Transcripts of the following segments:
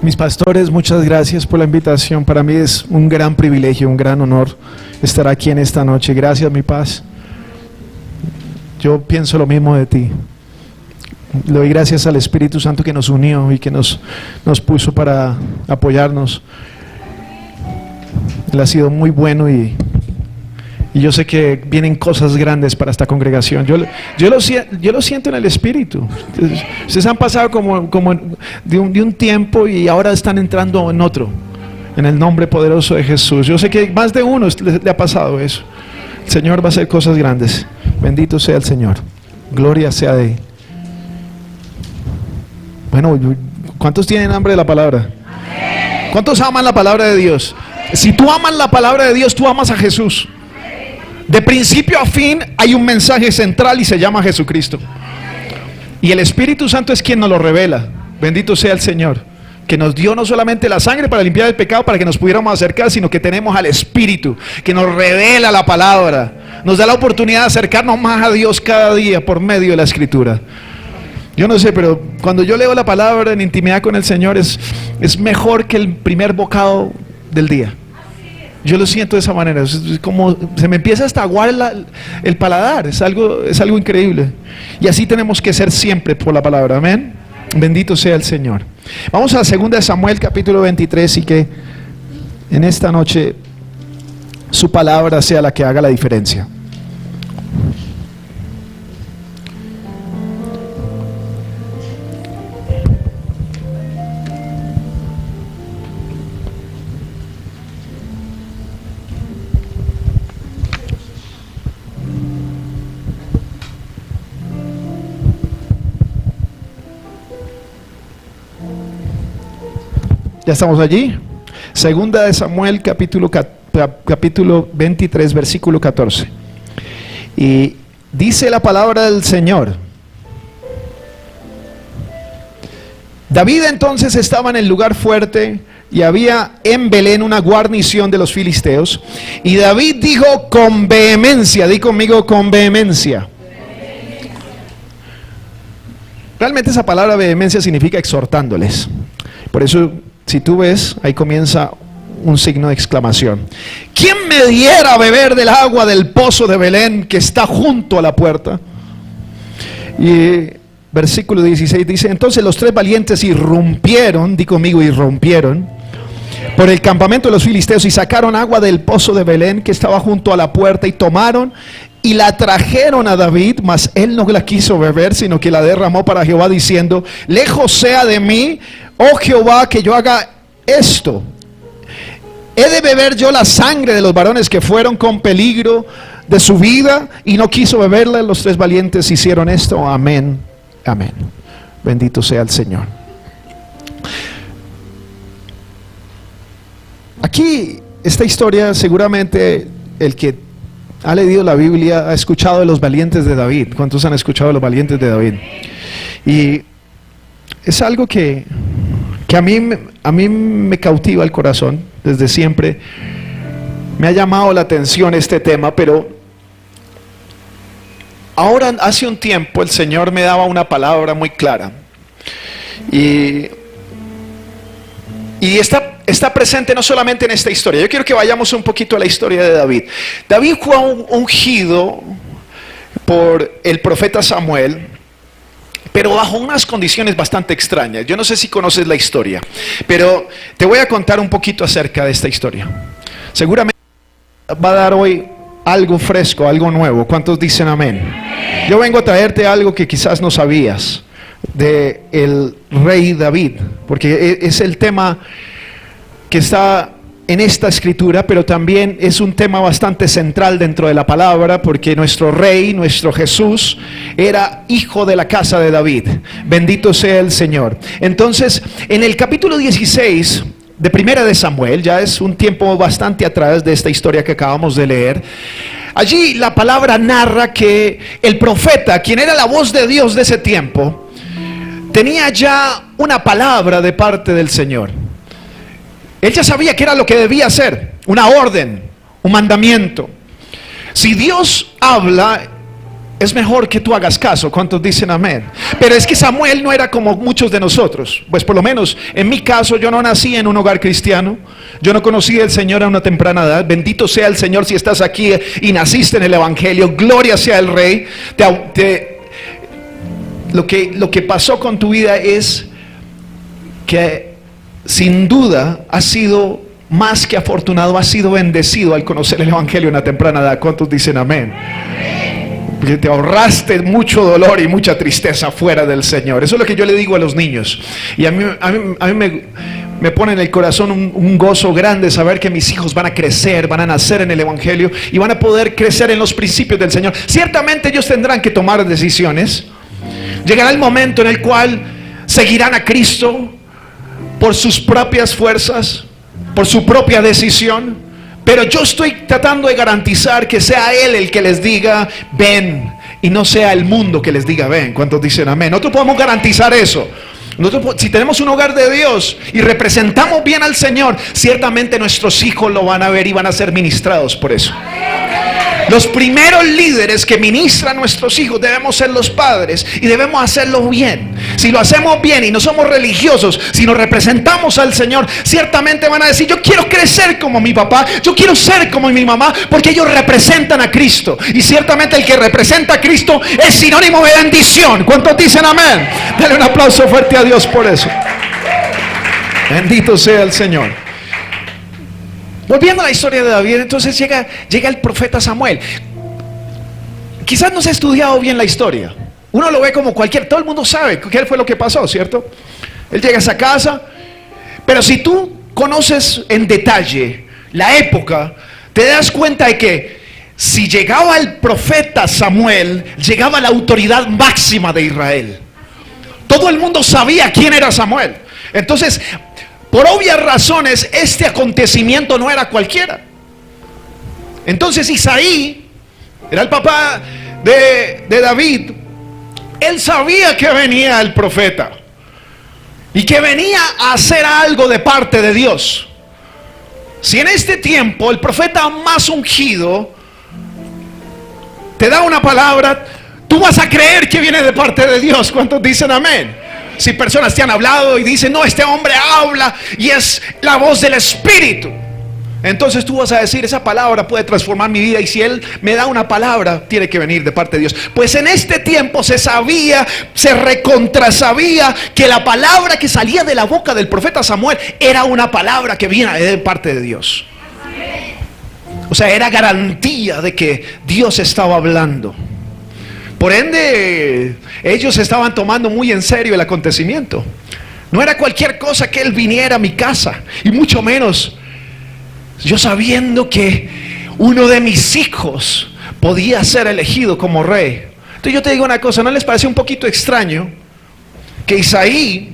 Mis pastores, muchas gracias por la invitación. Para mí es un gran privilegio, un gran honor estar aquí en esta noche. Gracias, mi paz. Yo pienso lo mismo de ti. Le doy gracias al Espíritu Santo que nos unió y que nos puso para apoyarnos. Él ha sido muy bueno y yo sé que vienen cosas grandes para esta congregación. Yo lo siento en el Espíritu. Ustedes han pasado como de un tiempo y ahora están entrando en otro, en el nombre poderoso de Jesús. Yo sé que más de uno le ha pasado eso. El Señor va a hacer cosas grandes. Bendito sea el Señor. Gloria sea de... Bueno, ¿cuántos tienen hambre de la palabra? ¿Cuántos aman la palabra de Dios? Si tú amas la palabra de Dios, tú amas a Jesús. De principio a fin hay un mensaje central y se llama Jesucristo. Y el Espíritu Santo es quien nos lo revela. Bendito sea el Señor, que nos dio no solamente la sangre para limpiar el pecado, para que nos pudiéramos acercar, sino que tenemos al Espíritu, que nos revela la palabra. Nos da la oportunidad de acercarnos más a Dios cada día por medio de la Escritura. Yo no sé, pero cuando yo leo la palabra en intimidad con el Señor es mejor que el primer bocado del día. Yo lo siento de esa manera, es como se me empieza hasta a aguar el paladar, es algo increíble. Y así tenemos que ser siempre por la palabra, amén. Bendito sea el Señor. Vamos a 2 Samuel capítulo 23 y que en esta noche su palabra sea la que haga la diferencia. ¿Ya estamos allí? 2 Samuel capítulo 23 versículo 14. Y dice la palabra del Señor: David entonces estaba en el lugar fuerte y había en Belén una guarnición de los filisteos. Y David dijo con vehemencia, di conmigo, con vehemencia. Realmente esa palabra vehemencia significa exhortándoles. Por eso, si tú ves, ahí comienza un signo de exclamación. ¿Quién me diera a beber del agua del pozo de Belén que está junto a la puerta? Y versículo 16 dice: entonces los tres valientes irrumpieron, di conmigo, irrumpieron por el campamento de los filisteos y sacaron agua del pozo de Belén que estaba junto a la puerta y tomaron y la trajeron a David, mas él no la quiso beber, sino que la derramó para Jehová, diciendo: lejos sea de mí, oh Jehová, que yo haga esto. ¿He de beber yo la sangre de los varones que fueron con peligro de su vida? Y no quiso beberla. Los tres valientes hicieron esto. Amén, amén. Bendito sea el Señor. Aquí, esta historia, seguramente el que ha leído la Biblia ha escuchado de los valientes de David. ¿Cuántos han escuchado de los valientes de David? Y es algo que a mí me cautiva el corazón. Desde siempre me ha llamado la atención este tema, pero ahora hace un tiempo el Señor me daba una palabra muy clara y está presente no solamente en esta historia. Yo quiero que vayamos un poquito a la historia de David. David fue ungido por el profeta Samuel, pero bajo unas condiciones bastante extrañas. Yo no sé si conoces la historia, pero te voy a contar un poquito acerca de esta historia. Seguramente va a dar hoy algo fresco, algo nuevo. ¿Cuántos dicen amén? Yo vengo a traerte algo que quizás no sabías de el rey David, porque es el tema que está en esta escritura, pero también es un tema bastante central dentro de la palabra, porque nuestro rey, nuestro Jesús, era hijo de la casa de David. Bendito sea el Señor. Entonces, en el capítulo 16 de Primera de Samuel, ya es un tiempo bastante atrás de esta historia que acabamos de leer, allí la palabra narra que el profeta, quien era la voz de Dios de ese tiempo, tenía ya una palabra de parte del Señor. Él ya sabía que era lo que debía hacer, una orden, un mandamiento. Si Dios habla, es mejor que tú hagas caso. ¿Cuántos dicen amén? Pero es que Samuel no era como muchos de nosotros. Pues por lo menos en mi caso, yo no nací en un hogar cristiano. Yo no conocí al Señor a una temprana edad. Bendito sea el Señor si estás aquí y naciste en el Evangelio. Gloria sea el Rey. Lo que pasó con tu vida es que sin duda has sido más que afortunado, has sido bendecido al conocer el Evangelio en una temprana edad. ¿Cuántos dicen amén? Porque te ahorraste mucho dolor y mucha tristeza fuera del Señor. Eso es lo que yo le digo a los niños. Y a mí me pone en el corazón un gozo grande saber que mis hijos van a crecer, van a nacer en el Evangelio y van a poder crecer en los principios del Señor. Ciertamente ellos tendrán que tomar decisiones. Llegará el momento en el cual seguirán a Cristo por sus propias fuerzas, por su propia decisión. Pero yo estoy tratando de garantizar que sea Él el que les diga ven, y no sea el mundo que les diga ven. ¿Cuántos dicen amén? Nosotros podemos garantizar eso. Nosotros, si tenemos un hogar de Dios y representamos bien al Señor, ciertamente nuestros hijos lo van a ver y van a ser ministrados por eso. Los primeros líderes que ministran a nuestros hijos debemos ser los padres, y debemos hacerlo bien. Si lo hacemos bien y no somos religiosos, si nos representamos al Señor, ciertamente van a decir yo quiero crecer como mi papá, yo quiero ser como mi mamá, porque ellos representan a Cristo. Y ciertamente el que representa a Cristo es sinónimo de bendición. ¿Cuántos dicen amén? Dale un aplauso fuerte a Dios por eso. Bendito sea el Señor. Volviendo a la historia de David, entonces llega el profeta Samuel. Quizás no se ha estudiado bien la historia. Uno lo ve como todo el mundo sabe qué fue lo que pasó, ¿cierto? Él llega a esa casa, pero si tú conoces en detalle la época, te das cuenta de que si llegaba el profeta Samuel, llegaba la autoridad máxima de Israel. Todo el mundo sabía quién era Samuel. Entonces, por obvias razones, este acontecimiento no era cualquiera. Entonces Isaí era el papá de David. Él sabía que venía el profeta y que venía a hacer algo de parte de Dios. Si en este tiempo el profeta más ungido te da una palabra, tú vas a creer que viene de parte de Dios. ¿Cuántos dicen amén? Si personas te han hablado y dicen no, este hombre habla y es la voz del Espíritu, entonces tú vas a decir esa palabra puede transformar mi vida, y si Él me da una palabra tiene que venir de parte de Dios. Pues en este tiempo se recontrasabía que la palabra que salía de la boca del profeta Samuel era una palabra que viene de parte de Dios. O sea, era garantía de que Dios estaba hablando. Por ende, ellos estaban tomando muy en serio el acontecimiento. No era cualquier cosa que Él viniera a mi casa, y mucho menos yo sabiendo que uno de mis hijos podía ser elegido como rey. Entonces yo te digo una cosa, ¿no les parece un poquito extraño que Isaí,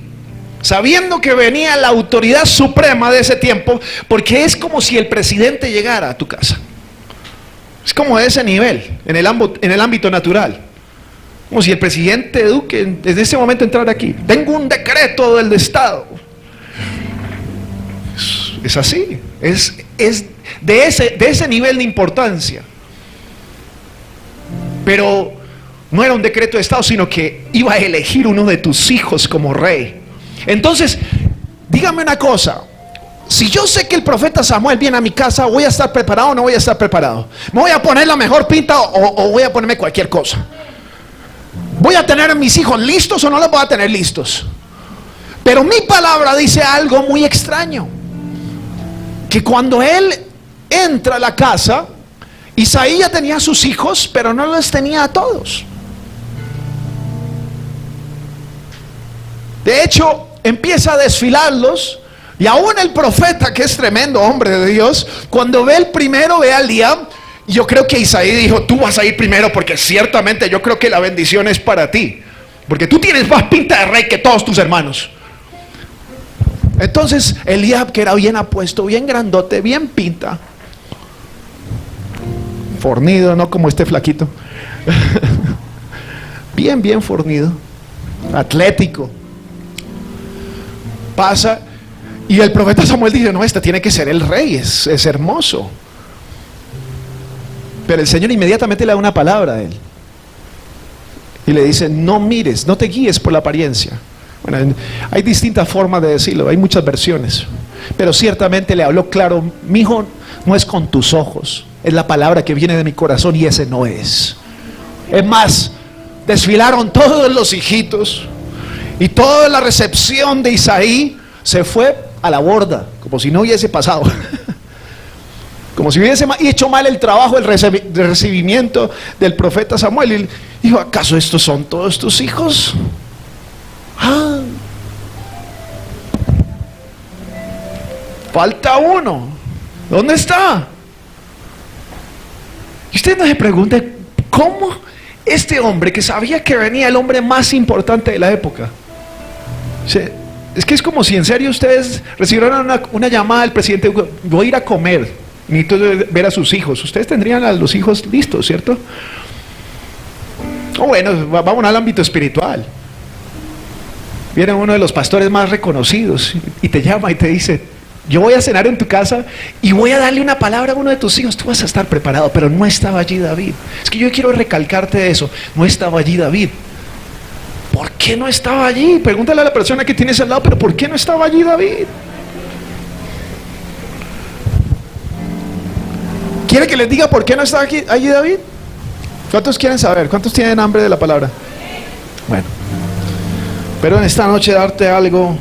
sabiendo que venía la autoridad suprema de ese tiempo, porque es como si el presidente llegara a tu casa, es como de ese nivel en el ámbito natural, como si el presidente Duque desde ese momento entrara aquí, tengo un decreto del Estado. Es así, es de ese nivel de importancia. Pero no era un decreto de Estado, sino que iba a elegir uno de tus hijos como rey. Entonces, dígame una cosa, si yo sé que el profeta Samuel viene a mi casa, ¿voy a estar preparado o no voy a estar preparado? ¿Me voy a poner la mejor pinta o voy a ponerme cualquier cosa? ¿Voy a tener a mis hijos listos o no los voy a tener listos? Pero mi palabra dice algo muy extraño, que cuando él entra a la casa, Isaí ya tenía a sus hijos, pero no los tenía a todos. De hecho, empieza a desfilarlos, y aún el profeta, que es tremendo hombre de Dios, cuando ve el primero, ve a Eliab. Yo creo que Isaí dijo, tú vas a ir primero, porque ciertamente yo creo que la bendición es para ti, porque tú tienes más pinta de rey que todos tus hermanos. Entonces Eliab, que era bien apuesto, bien grandote, bien pinta, fornido, no como este flaquito, bien fornido, atlético, pasa Y el profeta Samuel dice, no, este tiene que ser el rey, es hermoso. Pero el Señor inmediatamente le da una palabra a él. Y le dice, no mires, no te guíes por la apariencia. Bueno, hay distintas formas de decirlo, hay muchas versiones. Pero ciertamente le habló claro, mi hijo, no es con tus ojos, es la palabra que viene de mi corazón y ese no es. Es más, desfilaron todos los hijitos y toda la recepción de Isaí se fue a la borda, como si no hubiese pasado. Como si hubiese hecho mal el trabajo, el recibimiento del profeta Samuel. Y dijo, ¿acaso estos son todos tus hijos? Ah, falta uno. ¿Dónde está? Y usted no se pregunte, ¿cómo este hombre que sabía que venía el hombre más importante de la época? Es que es como si en serio ustedes recibieran una llamada del presidente, voy a ir a comer. Necesito ver a sus hijos. Ustedes tendrían a los hijos listos, ¿cierto? O bueno, vamos al ámbito espiritual. Viene uno de los pastores más reconocidos y te llama y te dice, yo voy a cenar en tu casa y voy a darle una palabra a uno de tus hijos. Tú vas a estar preparado, pero no estaba allí David. Es que yo quiero recalcarte eso. No estaba allí David. ¿Por qué no estaba allí? Pregúntale a la persona que tienes al lado, pero ¿por qué no estaba allí David? ¿Quiere que les diga por qué no está allí David? ¿Cuántos quieren saber? ¿Cuántos tienen hambre de la palabra? Bueno, pero en esta noche darte algo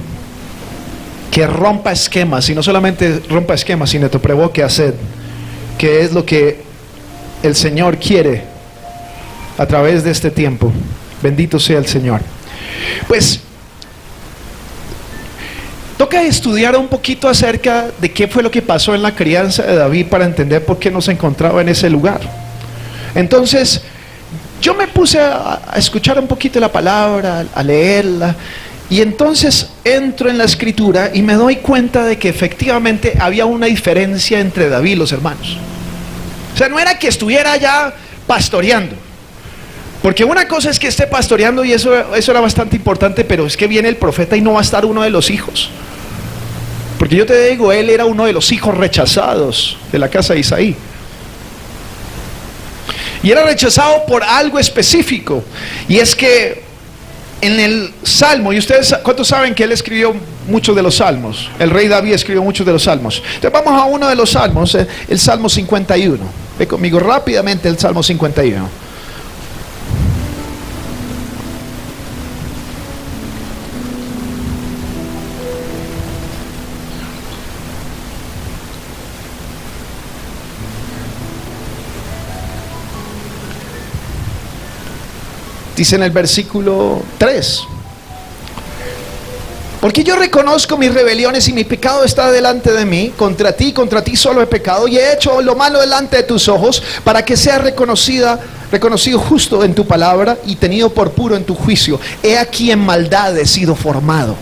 que rompa esquemas, y no solamente rompa esquemas, sino te provoque a sed, que es lo que el Señor quiere a través de este tiempo. Bendito sea el Señor. Pues toca estudiar un poquito acerca de qué fue lo que pasó en la crianza de David para entender por qué no se encontraba en ese lugar. Entonces, yo me puse a escuchar un poquito la palabra, a leerla, y entonces entro en la escritura y me doy cuenta de que efectivamente había una diferencia entre David y los hermanos. O sea, no era que estuviera ya pastoreando, porque una cosa es que esté pastoreando y eso era bastante importante, pero es que viene el profeta y no va a estar uno de los hijos. Porque yo te digo, él era uno de los hijos rechazados de la casa de Isaí. Y era rechazado por algo específico. Y es que en el Salmo, y ustedes, ¿cuántos saben que él escribió muchos de los salmos? El rey David escribió muchos de los salmos. Entonces vamos a uno de los salmos, el Salmo 51. Ve conmigo rápidamente el Salmo 51. Dice en el versículo 3: porque yo reconozco mis rebeliones y mi pecado está delante de mí. Contra ti solo he pecado y he hecho lo malo delante de tus ojos, para que sea reconocido justo en tu palabra y tenido por puro en tu juicio. He aquí en maldad he sido formado,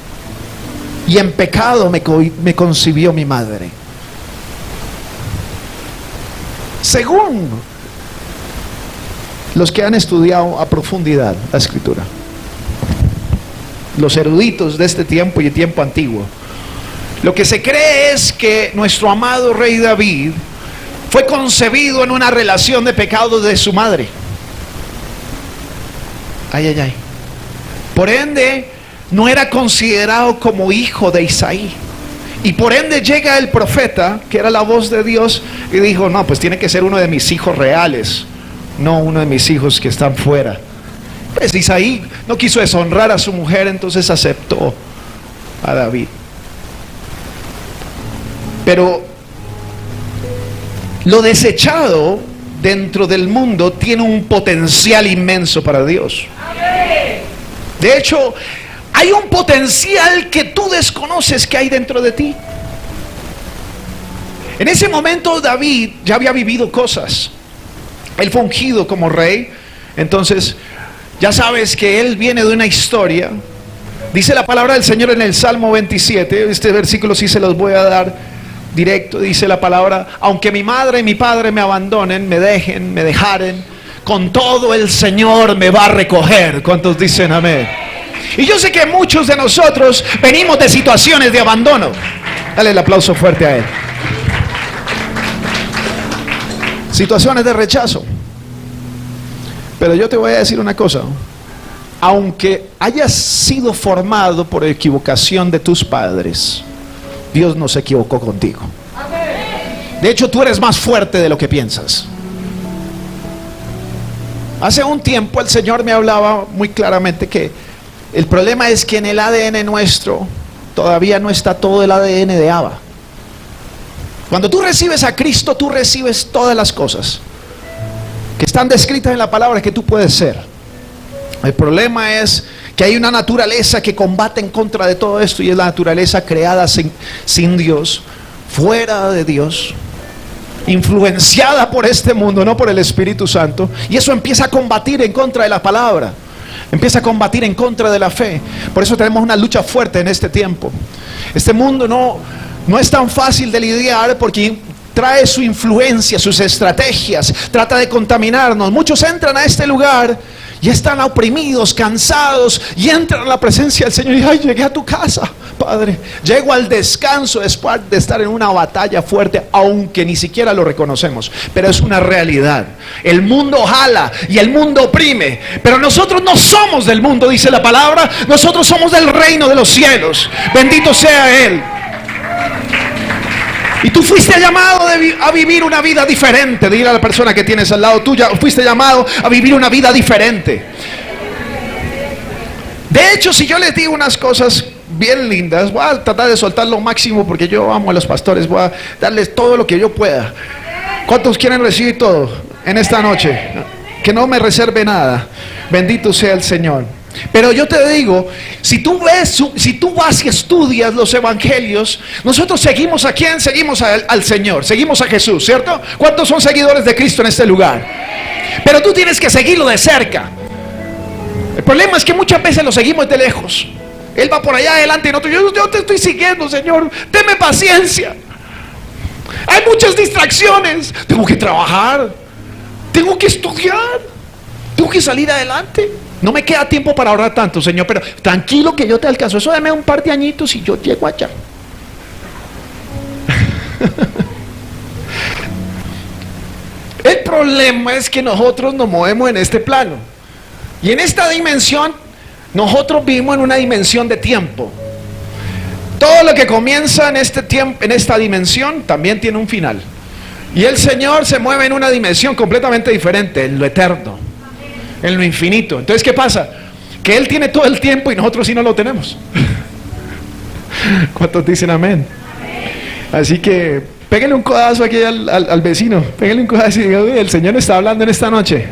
y en pecado me concibió mi madre. Según los que han estudiado a profundidad la escritura, los eruditos de este tiempo y el tiempo antiguo, lo que se cree es que nuestro amado rey David fue concebido en una relación de pecado de su madre. Ay, ay, ay. Por ende, no era considerado como hijo de Isaí. Y por ende llega el profeta, que era la voz de Dios, y dijo, no, pues tiene que ser uno de mis hijos reales, no uno de mis hijos que están fuera. Pues Isaí no quiso deshonrar a su mujer, entonces aceptó a David. Pero lo desechado dentro del mundo tiene un potencial inmenso para Dios. De hecho, hay un potencial que tú desconoces que hay dentro de ti. En ese momento David ya había vivido cosas. Él fue ungido como rey. Entonces ya sabes que él viene de una historia. Dice la palabra del Señor en el Salmo 27. Este versículo sí se los voy a dar directo. Dice la palabra: aunque mi madre y mi padre me abandonen, me dejen, me dejaren, con todo el Señor me va a recoger. ¿Cuántos dicen amén? Y yo sé que muchos de nosotros venimos de situaciones de abandono. Dale el aplauso fuerte a él. Situaciones de rechazo. Pero yo te voy a decir una cosa. Aunque hayas sido formado por equivocación de tus padres, Dios no se equivocó contigo. De hecho, tú eres más fuerte de lo que piensas. Hace un tiempo el Señor me hablaba muy claramente que el problema es que en el ADN nuestro todavía no está todo el ADN de Abba. Cuando tú recibes a Cristo, tú recibes todas las cosas que están descritas en la palabra que tú puedes ser. El problema es que hay una naturaleza que combate en contra de todo esto, y es la naturaleza creada sin Dios, fuera de Dios, influenciada por este mundo, no por el Espíritu Santo, y eso empieza a combatir en contra de la palabra, empieza a combatir en contra de la fe. Por eso tenemos una lucha fuerte en este tiempo. Este mundo no es tan fácil de lidiar porque trae su influencia, sus estrategias, trata de contaminarnos. Muchos entran a este lugar y están oprimidos, cansados, y entran a la presencia del Señor y ay, llegué a tu casa, Padre, llego al descanso después de estar en una batalla fuerte, aunque ni siquiera lo reconocemos, pero es una realidad. El mundo jala y el mundo oprime, pero nosotros no somos del mundo, dice la palabra. Nosotros somos del reino de los cielos. Bendito sea Él. Y tú fuiste llamado a vivir una vida diferente. Dile a la persona que tienes al lado tuya, fuiste llamado a vivir una vida diferente. De hecho, si yo les digo unas cosas bien lindas, voy a tratar de soltar lo máximo porque yo amo a los pastores, voy a darles todo lo que yo pueda. ¿Cuántos quieren recibir todo en esta noche? Que no me reserve nada. Bendito sea el Señor. Pero yo te digo, si tú vas y estudias los evangelios, nosotros seguimos a quién, seguimos al Señor, seguimos a Jesús, ¿cierto? ¿Cuántos son seguidores de Cristo en este lugar? Pero tú tienes que seguirlo de cerca. El problema es que muchas veces lo seguimos de lejos. Él va por allá adelante y nosotros, yo te estoy siguiendo, Señor, deme paciencia. Hay muchas distracciones. Tengo que trabajar, tengo que estudiar, tengo que salir adelante. No me queda tiempo para ahorrar tanto, Señor, pero tranquilo que yo te alcanzo. Eso dame un par de añitos y yo llego allá. El problema es que nosotros nos movemos en este plano. Y en esta dimensión, nosotros vivimos en una dimensión de tiempo. Todo lo que comienza en este tiempo, en esta dimensión, también tiene un final. Y el Señor se mueve en una dimensión completamente diferente, en lo eterno, en lo infinito. Entonces, ¿qué pasa? Que Él tiene todo el tiempo y nosotros sí no lo tenemos. ¿Cuántos dicen amén? Así que pégale un codazo aquí al vecino, pégale un codazo y diga, uy, el Señor está hablando en esta noche.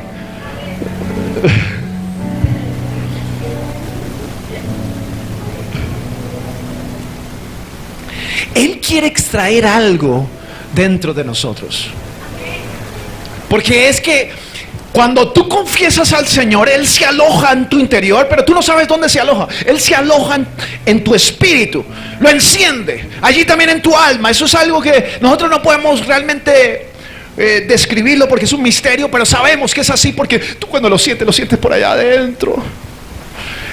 Él quiere extraer algo dentro de nosotros, porque es que cuando tú confiesas al Señor, Él se aloja en tu interior, pero tú no sabes dónde se aloja. Él se aloja en tu espíritu, lo enciende, allí también en tu alma. Eso es algo que nosotros no podemos realmente describirlo porque es un misterio, pero sabemos que es así porque tú cuando lo sientes por allá adentro.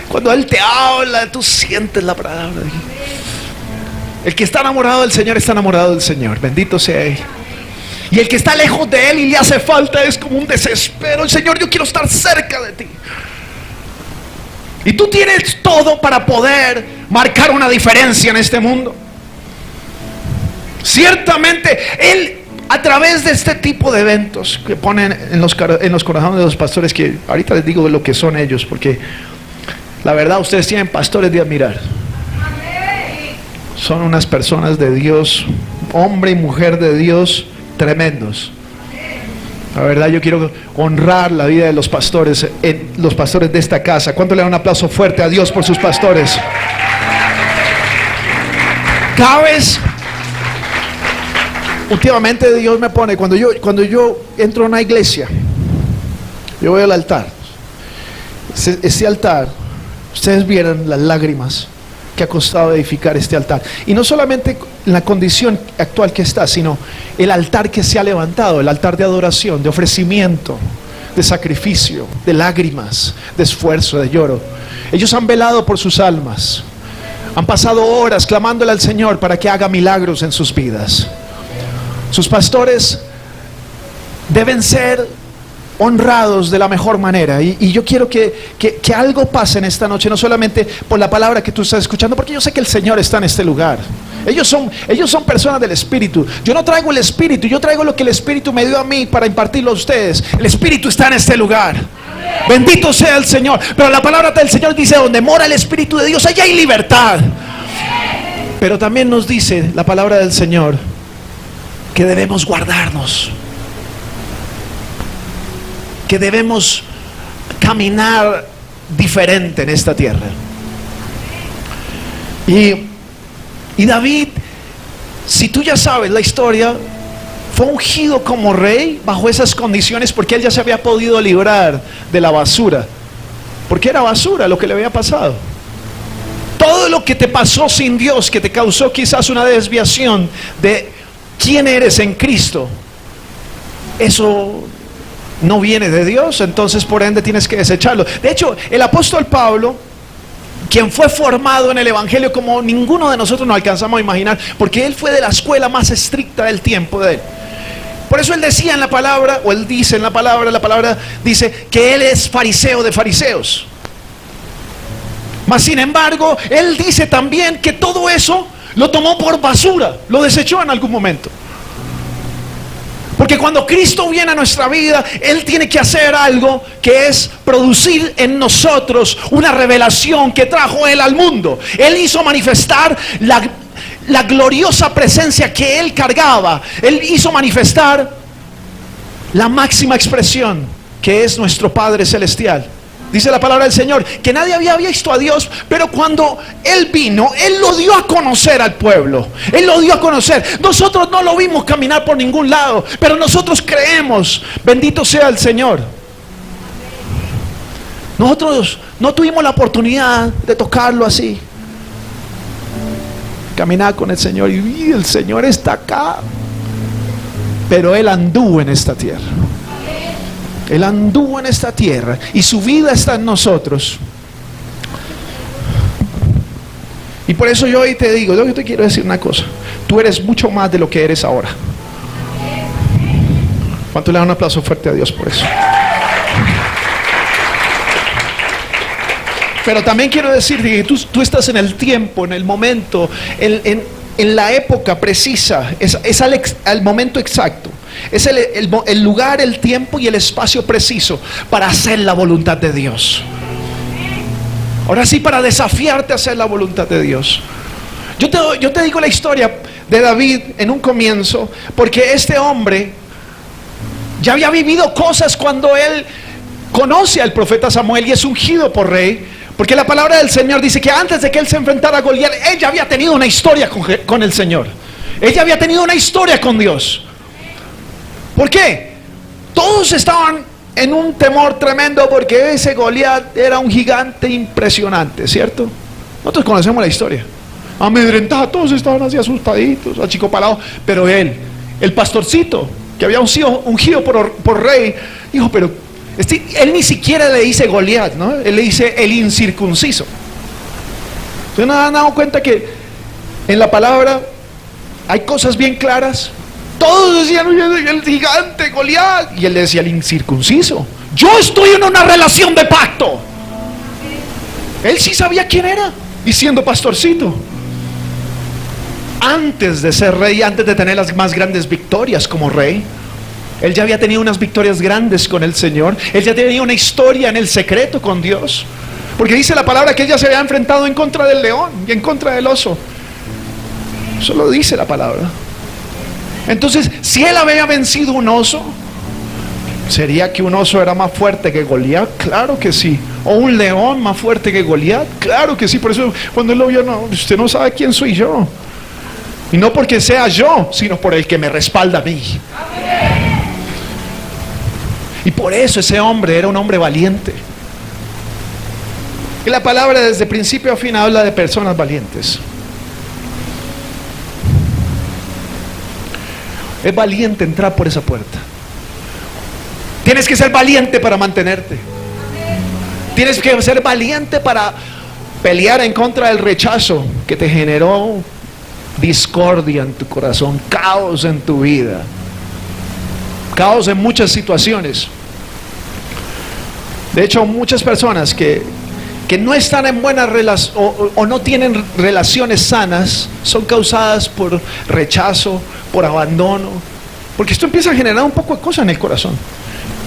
Cuando Él te habla, tú sientes la palabra. El que está enamorado del Señor está enamorado del Señor, bendito sea Él. Y el que está lejos de Él y le hace falta es como un desespero. El Señor, yo quiero estar cerca de ti. Y tú tienes todo para poder marcar una diferencia en este mundo. Ciertamente Él, a través de este tipo de eventos que ponen en los corazones de los pastores, que ahorita les digo lo que son ellos, porque la verdad ustedes tienen pastores de admirar. Son unas personas de Dios, hombre y mujer de Dios, tremendos. La verdad, yo quiero honrar la vida de los pastores de esta casa. ¿Cuánto le dan un aplauso fuerte a Dios por sus pastores? Cada vez, últimamente Dios me pone, cuando yo entro a una iglesia, yo voy al altar. Ese altar, ustedes vieron las lágrimas que ha costado edificar este altar, y no solamente en la condición actual que está, sino el altar que se ha levantado, el altar de adoración, de ofrecimiento, de sacrificio, de lágrimas, de esfuerzo, de lloro. Ellos han velado por sus almas, Han pasado horas clamándole al Señor para que haga milagros en sus vidas. Sus pastores deben ser honrados de la mejor manera. Y yo quiero que algo pase en esta noche, no solamente por la palabra que tú estás escuchando, porque yo sé que el Señor está en este lugar. Ellos son personas del Espíritu. Yo no traigo el Espíritu, yo traigo lo que el Espíritu me dio a mí para impartirlo a ustedes. El Espíritu está en este lugar. Bendito sea el Señor. Pero la palabra del Señor dice: donde mora el Espíritu de Dios, allá hay libertad. Pero también nos dice la palabra del Señor que debemos guardarnos, que debemos caminar diferente en esta tierra. Y David, si tú ya sabes la historia, fue ungido como rey bajo esas condiciones porque él ya se había podido librar de la basura, porque era basura lo que le había pasado. Todo lo que te pasó sin Dios, que te causó quizás una desviación de quién eres en Cristo, eso no viene de Dios, entonces por ende tienes que desecharlo. De hecho, el apóstol Pablo, quien fue formado en el Evangelio como ninguno de nosotros nos alcanzamos a imaginar, porque él fue de la escuela más estricta del tiempo de él. Por eso él decía en la palabra, o él dice en la palabra dice que él es fariseo de fariseos. Mas sin embargo, él dice también que todo eso lo tomó por basura, lo desechó en algún momento. Porque cuando Cristo viene a nuestra vida, Él tiene que hacer algo, que es producir en nosotros una revelación que trajo Él al mundo. Él hizo manifestar la gloriosa presencia que Él cargaba. Él hizo manifestar la máxima expresión, que es nuestro Padre Celestial. Dice la palabra del Señor que nadie había visto a Dios, pero cuando Él vino, Él lo dio a conocer al pueblo. Él lo dio a conocer. Nosotros no lo vimos caminar por ningún lado, pero nosotros creemos. Bendito sea el Señor. Nosotros no tuvimos la oportunidad de tocarlo así, caminar con el Señor, y el Señor está acá, pero Él anduvo en esta tierra. Él anduvo en esta tierra y su vida está en nosotros. Y por eso yo hoy te digo, yo te quiero decir una cosa: tú eres mucho más de lo que eres ahora. ¿Cuánto le dan un aplauso fuerte a Dios por eso? Pero también quiero decir que tú estás en el tiempo, en el momento, en la época precisa, es al momento exacto. Es el lugar, el tiempo y el espacio preciso para hacer la voluntad de Dios. Ahora sí, para desafiarte a hacer la voluntad de Dios. Yo te digo la historia de David en un comienzo, porque este hombre ya había vivido cosas cuando él conoce al profeta Samuel y es ungido por rey. Porque la palabra del Señor dice que antes de que él se enfrentara a Goliat, él ya había tenido una historia con el Señor. Él ya había tenido una historia con Dios. ¿Por qué? Todos estaban en un temor tremendo porque ese Goliat era un gigante impresionante, ¿cierto? Nosotros conocemos la historia. Amedrentado, todos estaban así asustaditos, achicopalados. Pero él, el pastorcito que había sido ungido por rey, dijo: pero él ni siquiera le dice Goliat, ¿no? Él le dice el incircunciso. ¿Ustedes no han dado cuenta que en la palabra hay cosas bien claras? Todos decían el gigante Goliat, y él le decía el incircunciso. Yo estoy en una relación de pacto. Él sí sabía quién era, y siendo pastorcito, antes de ser rey, antes de tener las más grandes victorias como rey, él ya había tenido unas victorias grandes con el Señor. Él ya tenía una historia en el secreto con Dios, porque dice la palabra que él ya se había enfrentado en contra del león y en contra del oso. Eso lo dice la palabra. Entonces, si él había vencido un oso, ¿sería que un oso era más fuerte que Goliat? Claro que sí. ¿O un león más fuerte que Goliat? Claro que sí. Por eso cuando él lo vio, no, usted no sabe quién soy yo. Y no porque sea yo, sino por el que me respalda a mí. Y por eso ese hombre era un hombre valiente. Y la palabra desde principio a fin habla de personas valientes. Es valiente entrar por esa puerta. Tienes que ser valiente para mantenerte. Tienes que ser valiente para pelear en contra del rechazo que te generó discordia en tu corazón, caos en tu vida, caos en muchas situaciones. De hecho, muchas personas que no están en buenas relaciones o no tienen relaciones sanas son causadas por rechazo, por abandono, porque esto empieza a generar un poco de cosas en el corazón.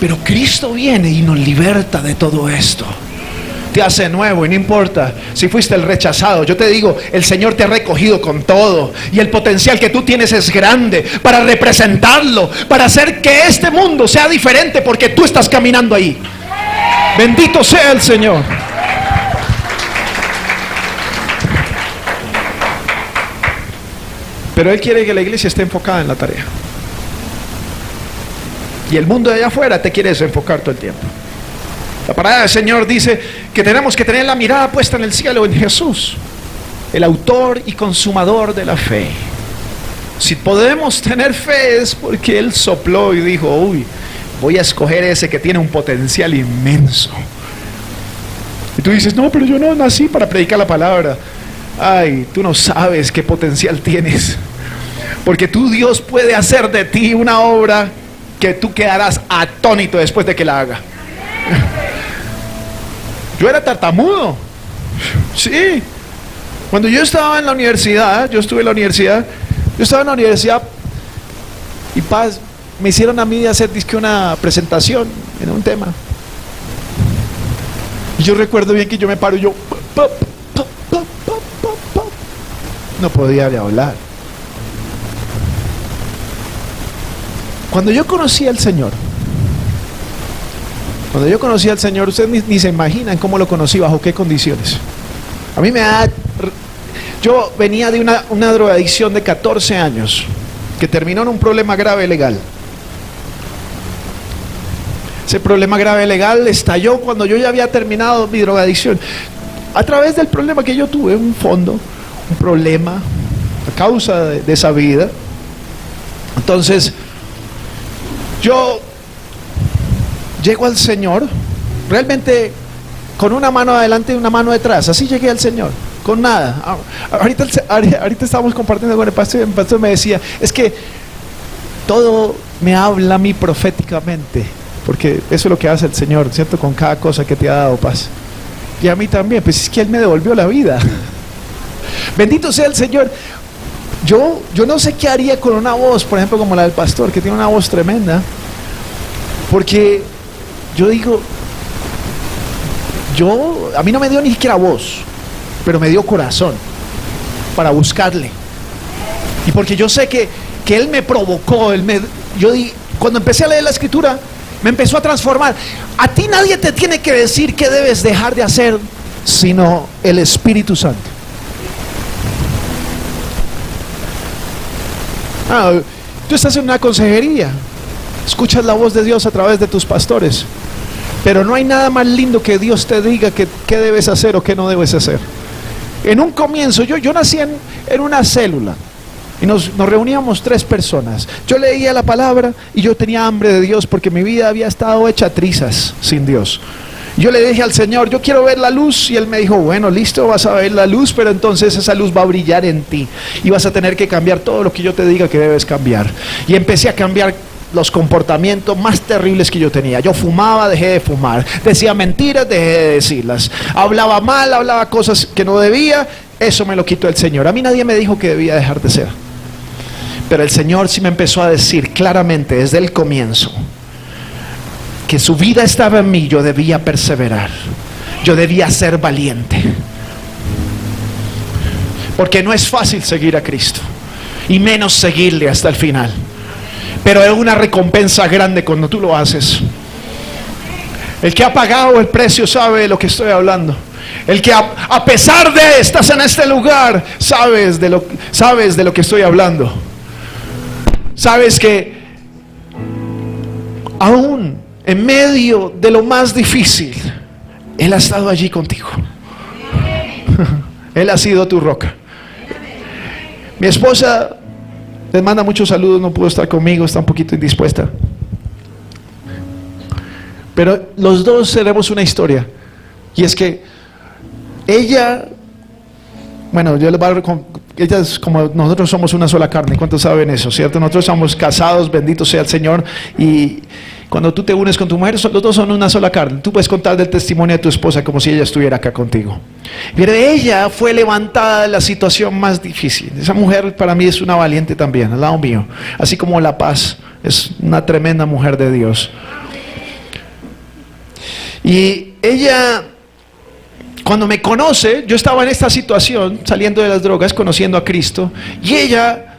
Pero Cristo viene y nos liberta de todo esto. Te hace nuevo y no importa si fuiste el rechazado. Yo te digo, el Señor te ha recogido con todo y el potencial que tú tienes es grande para representarlo, para hacer que este mundo sea diferente porque tú estás caminando ahí. Bendito sea el Señor. Pero Él quiere que la iglesia esté enfocada en la tarea. Y el mundo de allá afuera te quiere desenfocar todo el tiempo. La palabra del Señor dice que tenemos que tener la mirada puesta en el cielo, en Jesús, el autor y consumador de la fe. Si podemos tener fe es porque Él sopló y dijo, uy, voy a escoger ese que tiene un potencial inmenso. Y tú dices, no, pero yo no nací para predicar la palabra. Ay, tú no sabes qué potencial tienes, porque tu Dios puede hacer de ti una obra que tú quedarás atónito después de que la haga. Yo era tartamudo, sí. Cuando yo estaba en la universidad, yo estaba en la universidad y me hicieron a mí hacer una presentación en un tema. Y yo recuerdo bien que yo me paro y yo no podía hablar. Cuando yo conocí al Señor, ustedes ni se imaginan cómo lo conocí, bajo qué condiciones. A mí yo venía de una drogadicción de 14 años, que terminó en un problema grave legal. Ese problema grave legal estalló cuando yo ya había terminado mi drogadicción. A través del problema que yo tuve, un problema, a causa de esa vida. Entonces, yo llego al Señor realmente con una mano adelante y una mano detrás. Así llegué al Señor, con nada. Ahorita estábamos compartiendo con el pastor y el pastor me decía, es que todo me habla a mí proféticamente, porque eso es lo que hace el Señor, ¿cierto? Con cada cosa que te ha dado, paz. Y a mí también, pues es que Él me devolvió la vida. Bendito sea el Señor. Yo no sé qué haría con una voz, por ejemplo, como la del pastor, que tiene una voz tremenda, porque yo digo, a mí no me dio ni siquiera voz, pero me dio corazón para buscarle. Y porque yo sé que Él me provocó, cuando empecé a leer la Escritura, me empezó a transformar. A ti nadie te tiene que decir qué debes dejar de hacer, sino el Espíritu Santo. Tú estás en una consejería, escuchas la voz de Dios a través de tus pastores, pero no hay nada más lindo que Dios te diga qué debes hacer o qué no debes hacer. En un comienzo, yo nací en una célula y nos reuníamos 3 personas. Yo leía la palabra y yo tenía hambre de Dios porque mi vida había estado hecha trizas sin Dios. Yo le dije al Señor, yo quiero ver la luz, y Él me dijo, bueno, listo, vas a ver la luz, pero entonces esa luz va a brillar en ti y vas a tener que cambiar todo lo que yo te diga que debes cambiar. Y empecé a cambiar los comportamientos más terribles que yo tenía. Yo fumaba, dejé de fumar, decía mentiras, dejé de decirlas, hablaba mal, hablaba cosas que no debía. Eso me lo quitó el Señor. A mí nadie me dijo que debía dejar de ser, pero el Señor sí me empezó a decir claramente desde el comienzo que su vida estaba en mí. Yo debía perseverar, yo debía ser valiente, porque no es fácil seguir a Cristo, y menos seguirle hasta el final, pero es una recompensa grande cuando tú lo haces. El que ha pagado el precio sabe de lo que estoy hablando. El que a pesar de estás en este lugar, sabes de lo que estoy hablando. Sabes que aún en medio de lo más difícil, Él ha estado allí contigo. Él ha sido tu roca. Mi esposa les manda muchos saludos, no pudo estar conmigo, está un poquito indispuesta. Pero los dos tenemos una historia, y es que ella, bueno, ella es como nosotros somos una sola carne. ¿Cuántos saben eso, cierto? Nosotros somos casados, bendito sea el Señor. Y cuando tú te unes con tu mujer, los dos son una sola carne. Tú puedes contar del testimonio de tu esposa como si ella estuviera acá contigo. Pero ella fue levantada de la situación más difícil. Esa mujer para mí es una valiente también, al lado mío. Así como La Paz es una tremenda mujer de Dios. Y ella, cuando me conoce, yo estaba en esta situación, saliendo de las drogas, conociendo a Cristo, y ella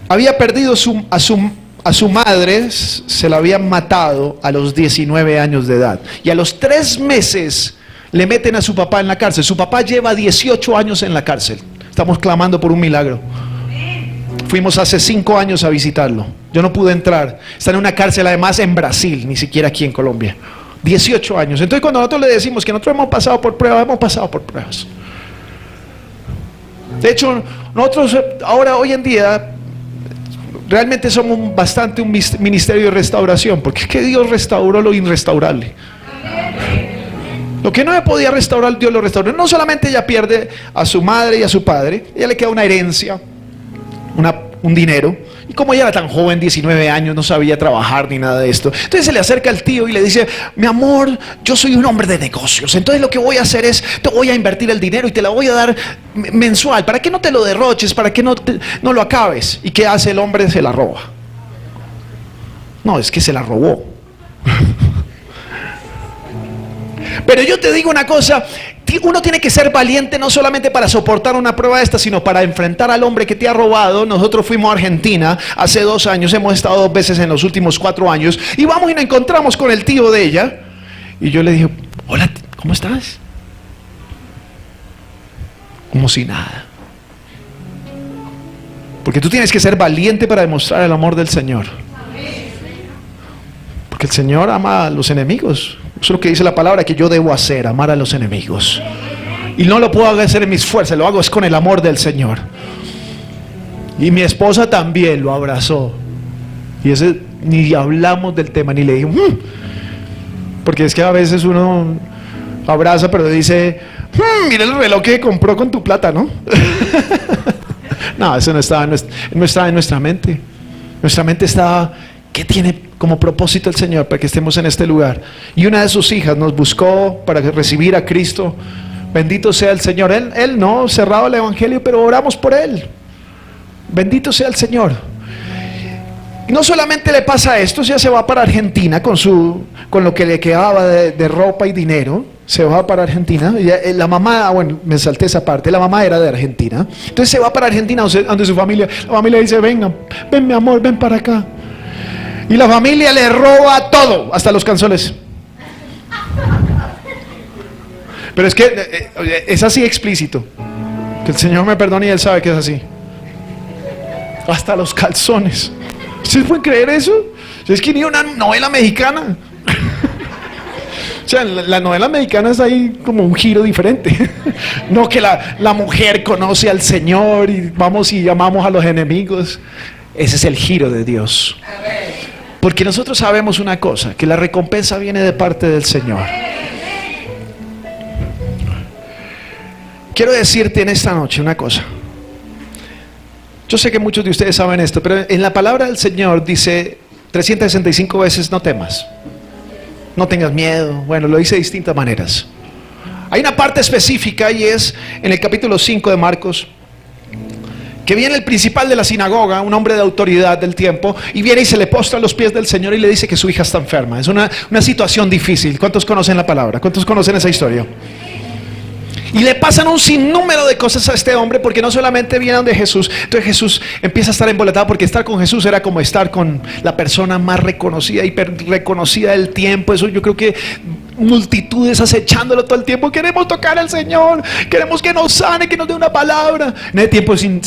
había perdido a su madre, se la habían matado a los 19 años de edad, y a los 3 meses le meten a su papá en la cárcel. Su papá lleva 18 años en la cárcel. Estamos clamando por un milagro. Fuimos hace 5 años a visitarlo. Yo no pude entrar. Está en una cárcel además en Brasil, ni siquiera aquí en Colombia. 18 años. Entonces cuando nosotros le decimos que nosotros hemos pasado por pruebas, hemos pasado por pruebas. De hecho, nosotros ahora, hoy en día, realmente somos bastante un ministerio de restauración, porque es que Dios restauró lo irrestaurable. Lo que no se podía restaurar, Dios lo restauró. No solamente ella pierde a su madre y a su padre, ella le queda una herencia, un dinero. Y como ella era tan joven, 19 años, no sabía trabajar ni nada de esto. Entonces se le acerca al tío y le dice: mi amor, yo soy un hombre de negocios. Entonces lo que voy a hacer es, te voy a invertir el dinero y te la voy a dar mensual. ¿Para que no te lo derroches? ¿Para que no lo acabes? ¿Y qué hace el hombre? Se la roba. No, es que se la robó. Pero yo te digo una cosa, uno tiene que ser valiente no solamente para soportar una prueba esta, sino para enfrentar al hombre que te ha robado. Nosotros fuimos a Argentina hace 2 años, hemos estado 2 veces en los últimos 4 años, y vamos y nos encontramos con el tío de ella, y yo le dije: hola, ¿cómo estás? Como si nada. Porque tú tienes que ser valiente para demostrar el amor del Señor. Porque el Señor ama a los enemigos. Eso es lo que dice la palabra que yo debo hacer, amar a los enemigos. Y no lo puedo hacer en mis fuerzas, lo hago es con el amor del Señor. Y mi esposa también lo abrazó. Y ese ni hablamos del tema, ni le dije porque es que a veces uno abraza, pero dice: mira el reloj que compró con tu plata, ¿no? No, eso no estaba en nuestra mente. Nuestra mente estaba: ¿qué tiene como propósito el Señor para que estemos en este lugar? Y una de sus hijas nos buscó para recibir a Cristo. Bendito sea el Señor. Él no cerraba el evangelio, pero oramos por él. Bendito sea el Señor. No solamente le pasa esto, ya se va para Argentina con lo que le quedaba de ropa y dinero. Se va para Argentina. La mamá, bueno, me salté esa parte. La mamá era de Argentina. Entonces se va para Argentina donde su familia. La familia dice: ven mi amor, ven para acá. Y la familia le roba todo, hasta los calzones. Pero es que es así explícito. Que el Señor me perdone y Él sabe que es así. Hasta los calzones. ¿Ustedes pueden creer eso? Es que ni una novela mexicana. O sea, la novela mexicana es ahí como un giro diferente. No que la mujer conoce al Señor y vamos y amamos a los enemigos. Ese es el giro de Dios. Porque nosotros sabemos una cosa, que la recompensa viene de parte del Señor. Quiero decirte en esta noche una cosa. Yo sé que muchos de ustedes saben esto, pero en la palabra del Señor dice 365 veces: no temas, no tengas miedo. Bueno, lo dice de distintas maneras. Hay una parte específica y es en el capítulo 5 de Marcos, que viene el principal de la sinagoga, un hombre de autoridad del tiempo, y viene y se le postra a los pies del Señor y le dice que su hija está enferma. Es una situación difícil. ¿Cuántos conocen la palabra? ¿Cuántos conocen esa historia? Y le pasan un sinnúmero de cosas a este hombre, porque no solamente viene de Jesús. Entonces Jesús empieza a estar emboletado, porque estar con Jesús era como estar con la persona más reconocida, hiper reconocida del tiempo. Eso yo creo que multitudes acechándolo todo el tiempo. Queremos tocar al Señor, queremos que nos sane, que nos dé una palabra. En ese tiempo sin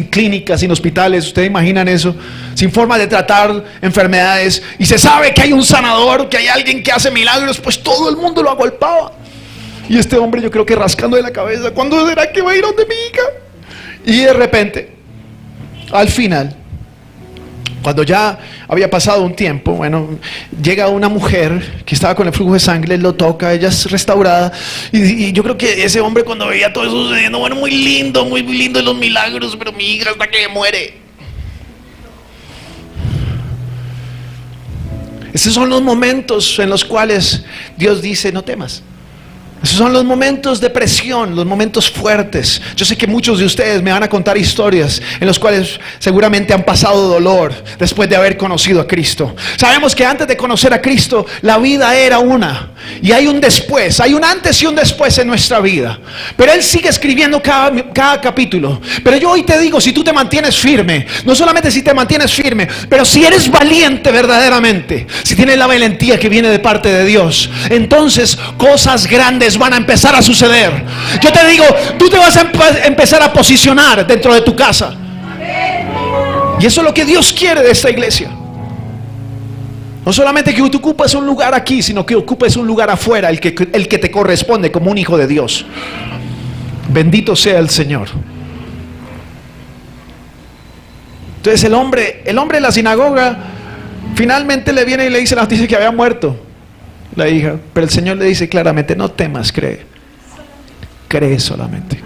clínicas, sin hospitales, ustedes imaginan eso, sin forma de tratar enfermedades, y se sabe que hay un sanador, que hay alguien que hace milagros, pues todo el mundo lo agolpaba. Y este hombre, yo creo que rascando de la cabeza: ¿cuándo será que va a ir donde mi hija? Y de repente, al final, Cuando ya había pasado un tiempo, bueno, llega una mujer que estaba con el flujo de sangre, él lo toca, ella es restaurada. Y yo creo que ese hombre, cuando veía todo eso sucediendo, bueno, muy lindo los milagros, pero mi hija hasta que muere. Esos son los momentos en los cuales Dios dice: no temas. Esos son los momentos de presión, los momentos fuertes. Yo sé que muchos de ustedes me van a contar historias en los cuales seguramente han pasado dolor después de haber conocido a Cristo. Sabemos que antes de conocer a Cristo, la vida era una, y hay un después, hay un antes y un después en nuestra vida. Pero Él sigue escribiendo cada capítulo. Pero yo hoy te digo, si tú te mantienes firme, no solamente si te mantienes firme, pero si eres valiente verdaderamente, si tienes la valentía que viene de parte de Dios, entonces cosas grandes van a empezar a suceder. Yo te digo, tú te vas a empezar a posicionar dentro de tu casa. Y eso es lo que Dios quiere de esta iglesia. No solamente que tú ocupes un lugar aquí, sino que ocupes un lugar afuera, el que te corresponde como un hijo de Dios. Bendito sea el Señor. Entonces el hombre de la sinagoga finalmente le viene y le dice la noticia que había muerto la hija, pero el Señor le dice claramente: no temas, cree solamente,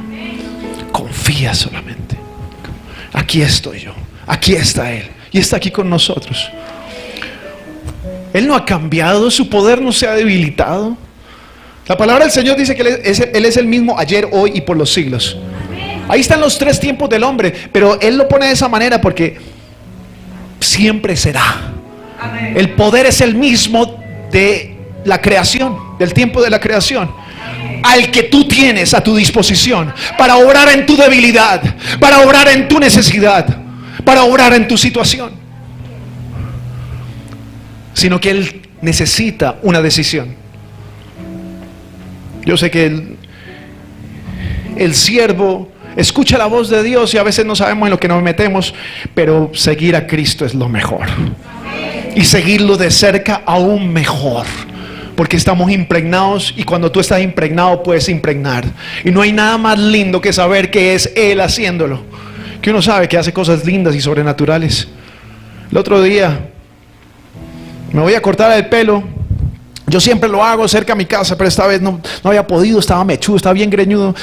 confía solamente. Aquí estoy yo, aquí está Él, y está aquí con nosotros. Él no ha cambiado, su poder no se ha debilitado. La palabra del Señor dice que Él es el mismo ayer, hoy y por los siglos. Ahí están los tres tiempos del hombre, pero Él lo pone de esa manera porque siempre será. El poder es el mismo de la creación, del tiempo de la creación, al que tú tienes a tu disposición para obrar en tu debilidad, para obrar en tu necesidad, para obrar en tu situación. Sino que Él necesita una decisión. Yo sé que el siervo escucha la voz de Dios y a veces no sabemos en lo que nos metemos, pero seguir a Cristo es lo mejor, y seguirlo de cerca aún mejor, porque estamos impregnados, y cuando tú estás impregnado puedes impregnar. Y no hay nada más lindo que saber que es Él haciéndolo, que uno sabe que hace cosas lindas y sobrenaturales. El otro día me voy a cortar el pelo. Yo siempre lo hago cerca a mi casa, pero esta vez no había podido, estaba mechudo, estaba bien greñudo.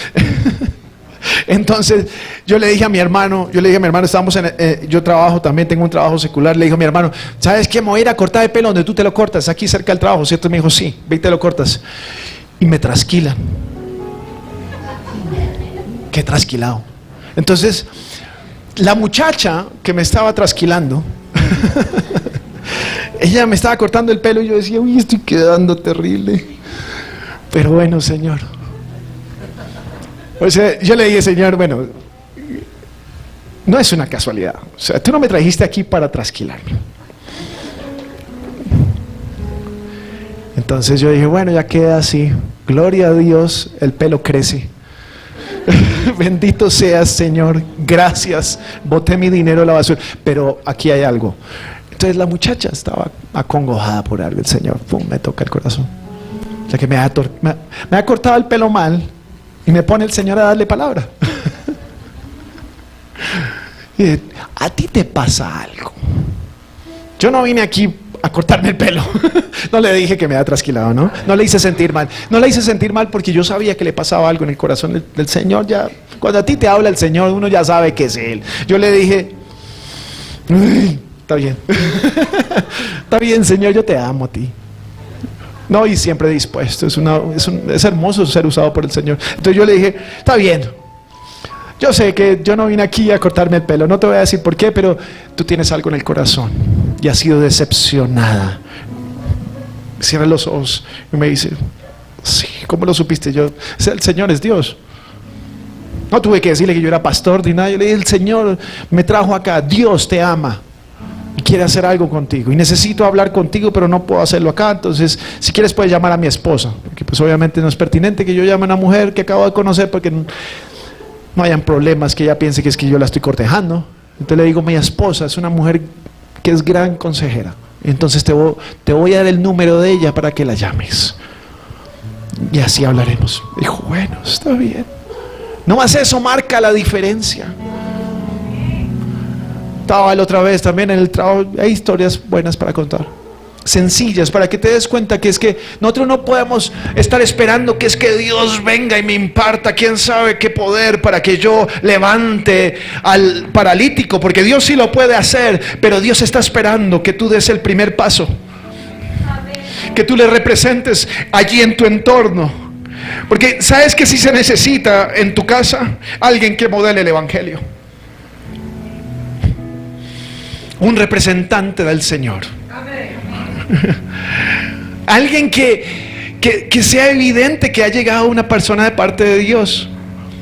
Entonces yo le dije a mi hermano, estábamos yo trabajo también, tengo un trabajo secular. Le dijo a mi hermano: ¿sabes qué? Me voy a ir a cortar el pelo donde tú te lo cortas, aquí cerca del trabajo, ¿cierto? Me dijo: sí, ve y te lo cortas. Y me trasquilan. Qué trasquilado. Entonces la muchacha que me estaba trasquilando ella me estaba cortando el pelo y yo decía: uy, estoy quedando terrible. Pero bueno, Señor. O sea, yo le dije: Señor, bueno, no es una casualidad. O sea, tú no me trajiste aquí para trasquilarme. Entonces yo dije: bueno, ya queda así. Gloria a Dios, el pelo crece. Bendito seas, Señor. Gracias. Boté mi dinero a la basura. Pero aquí hay algo. Entonces la muchacha estaba acongojada por algo. El Señor, pum, me toca el corazón. O sea que me ha cortado el pelo mal. Y me pone el Señor a darle palabra. Y a ti te pasa algo. Yo no vine aquí a cortarme el pelo. No le dije que me había trasquilado, ¿no? No le hice sentir mal. No le hice sentir mal porque yo sabía que le pasaba algo en el corazón del Señor. Ya, cuando a ti te habla el Señor, uno ya sabe que es Él. Yo le dije: está bien. Está bien, Señor, yo te amo a ti. No, y siempre dispuesto. Es hermoso ser usado por el Señor. Entonces yo le dije: está bien, yo sé que yo no vine aquí a cortarme el pelo, no te voy a decir por qué, pero tú tienes algo en el corazón y has sido decepcionada. Cierra los ojos y me dice: sí, ¿cómo lo supiste? Yo: el Señor es Dios. No tuve que decirle que yo era pastor ni nada. Yo le dije: el Señor me trajo acá, Dios te ama y quiere hacer algo contigo, y necesito hablar contigo, pero no puedo hacerlo acá. Entonces, si quieres puedes llamar a mi esposa, porque pues obviamente no es pertinente que yo llame a una mujer que acabo de conocer, porque no hayan problemas que ella piense que es que yo la estoy cortejando. Entonces le digo: mi esposa es una mujer que es gran consejera, entonces te voy a dar el número de ella para que la llames y así hablaremos. Dijo: bueno, está bien. No más, eso marca la diferencia. contaba la otra vez también en el trabajo. Hay historias buenas para contar, sencillas, para que te des cuenta que es que nosotros no podemos estar esperando que es que Dios venga y me imparta quién sabe qué poder para que yo levante al paralítico, porque Dios sí lo puede hacer, pero Dios está esperando que tú des el primer paso, que tú le representes allí en tu entorno. Porque sabes que si se necesita en tu casa alguien que modele el evangelio, un representante del Señor, alguien que sea evidente que ha llegado una persona de parte de Dios.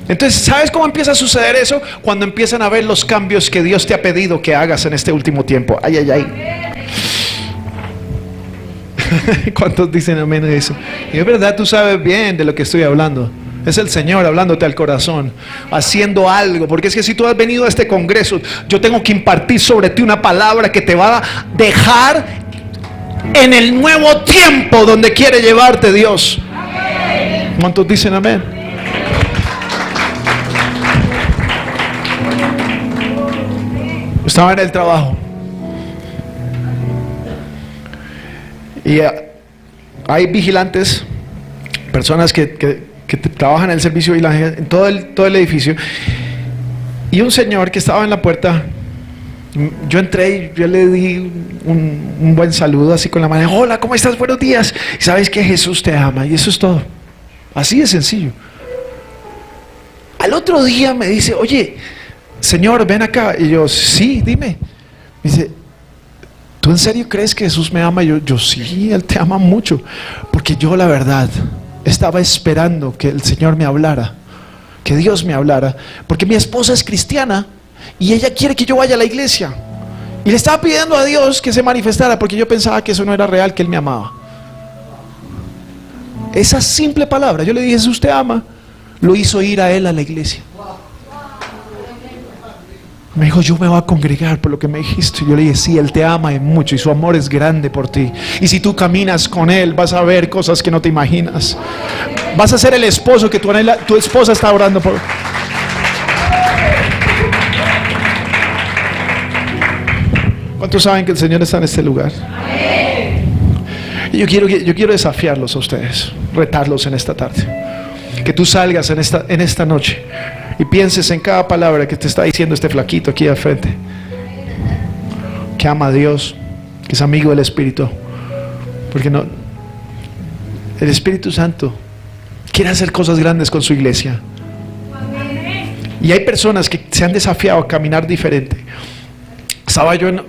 Entonces, ¿sabes cómo empieza a suceder eso? Cuando empiezan a ver los cambios que Dios te ha pedido que hagas en este último tiempo. Ay, ay, ay. ¿Cuántos dicen amén a eso? Y es verdad, tú sabes bien de lo que estoy hablando. Es el Señor hablándote al corazón, haciendo algo. Porque es que si tú has venido a este congreso, yo tengo que impartir sobre ti una palabra que te va a dejar en el nuevo tiempo donde quiere llevarte Dios. ¿Cuántos dicen amén? Estaba en el trabajo y hay vigilantes, personas que trabajan en el servicio de vigilancia en todo el edificio, y un señor que estaba en la puerta. Yo entré y yo le di un buen saludo así con la mano. Hola, ¿cómo estás? Buenos días. Y sabes que Jesús te ama, y eso es todo. Así de sencillo. Al otro día me dice, oye, Señor, ven acá. Y yo, sí, dime. Me dice, ¿tú en serio crees que Jesús me ama? Y yo sí, Él te ama mucho. Porque yo la verdad estaba esperando que el Señor me hablara, que Dios me hablara, porque mi esposa es cristiana y ella quiere que yo vaya a la iglesia, y le estaba pidiendo a Dios que se manifestara, porque yo pensaba que eso no era real, que Él me amaba. Esa simple palabra, yo le dije, Jesús te ama, lo hizo ir a él a la iglesia. Me dijo, yo me voy a congregar por lo que me dijiste. Yo le dije, sí, Él te ama y mucho, y su amor es grande por ti. Y si tú caminas con Él, vas a ver cosas que no te imaginas. Vas a ser el esposo que tu esposa está orando por. ¿Cuántos saben que el Señor está en este lugar? Y yo quiero desafiarlos a ustedes, retarlos en esta tarde. Que tú salgas en esta noche y pienses en cada palabra que te está diciendo este flaquito aquí al frente, que ama a Dios, que es amigo del Espíritu. Porque no, el Espíritu Santo quiere hacer cosas grandes con su iglesia. Y hay personas que se han desafiado a caminar diferente.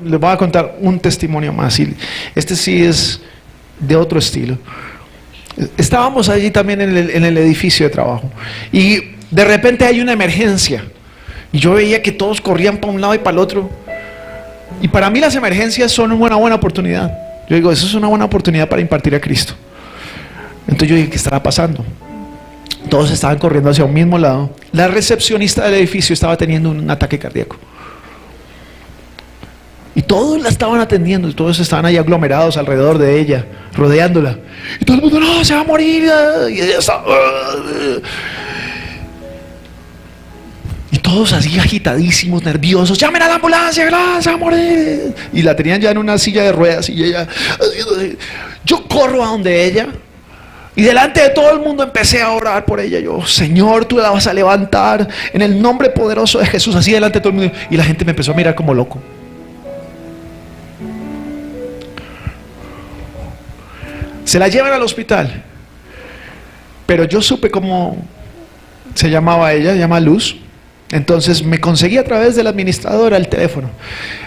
Les voy a contar un testimonio más, y este sí es de otro estilo. Estábamos allí también en el edificio de trabajo, y de repente hay una emergencia, y yo veía que todos corrían para un lado y para el otro, y para mí las emergencias son una buena oportunidad. Yo digo, eso es una buena oportunidad para impartir a Cristo. Entonces yo dije, ¿qué estará pasando? Todos estaban corriendo hacia un mismo lado. La recepcionista del edificio estaba teniendo un ataque cardíaco, y todos la estaban atendiendo, y todos estaban ahí aglomerados alrededor de ella, rodeándola. Y todo el mundo, no, se va a morir. Y ella estaba, y todos así agitadísimos, nerviosos. Llamen a la ambulancia, se va a morir. Y la tenían ya en una silla de ruedas, y ella, yo corro a donde ella, y delante de todo el mundo empecé a orar por ella. Yo, Señor, tú la vas a levantar en el nombre poderoso de Jesús, así delante de todo el mundo. Y la gente me empezó a mirar como loco. Se la llevan al hospital, pero yo supe cómo se llamaba ella, se llama Luz. Entonces me conseguí a través de la administradora el teléfono.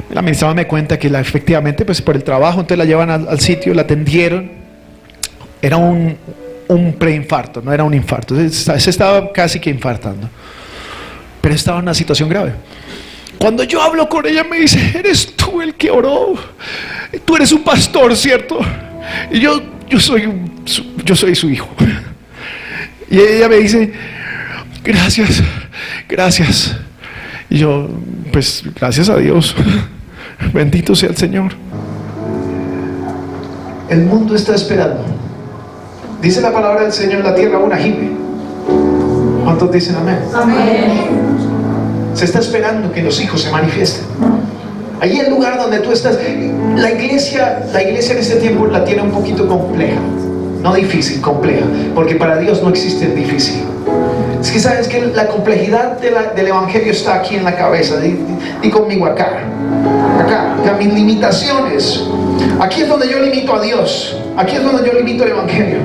La administradora me cuenta que efectivamente, pues por el trabajo, entonces la llevan al sitio, la atendieron. Era un preinfarto, no era un infarto. Se estaba casi que infartando, pero estaba en una situación grave. Cuando yo hablo con ella, me dice, eres tú el que oró. Tú eres un pastor, ¿cierto? Y yo soy su hijo. Y ella me dice, gracias. Y yo, pues gracias a Dios. Bendito sea el Señor. El mundo está esperando. Dice la palabra del Señor, la tierra aún gime. ¿Cuántos dicen amén? Amén. Se está esperando que los hijos se manifiesten. Allí el lugar donde tú estás. La iglesia en este tiempo la tiene un poquito compleja. No difícil, compleja. Porque para Dios no existe el difícil. Es que sabes que la complejidad del evangelio está aquí en la cabeza. Di conmigo acá. Acá, mis limitaciones. Aquí es donde yo limito a Dios. Aquí es donde yo limito el evangelio.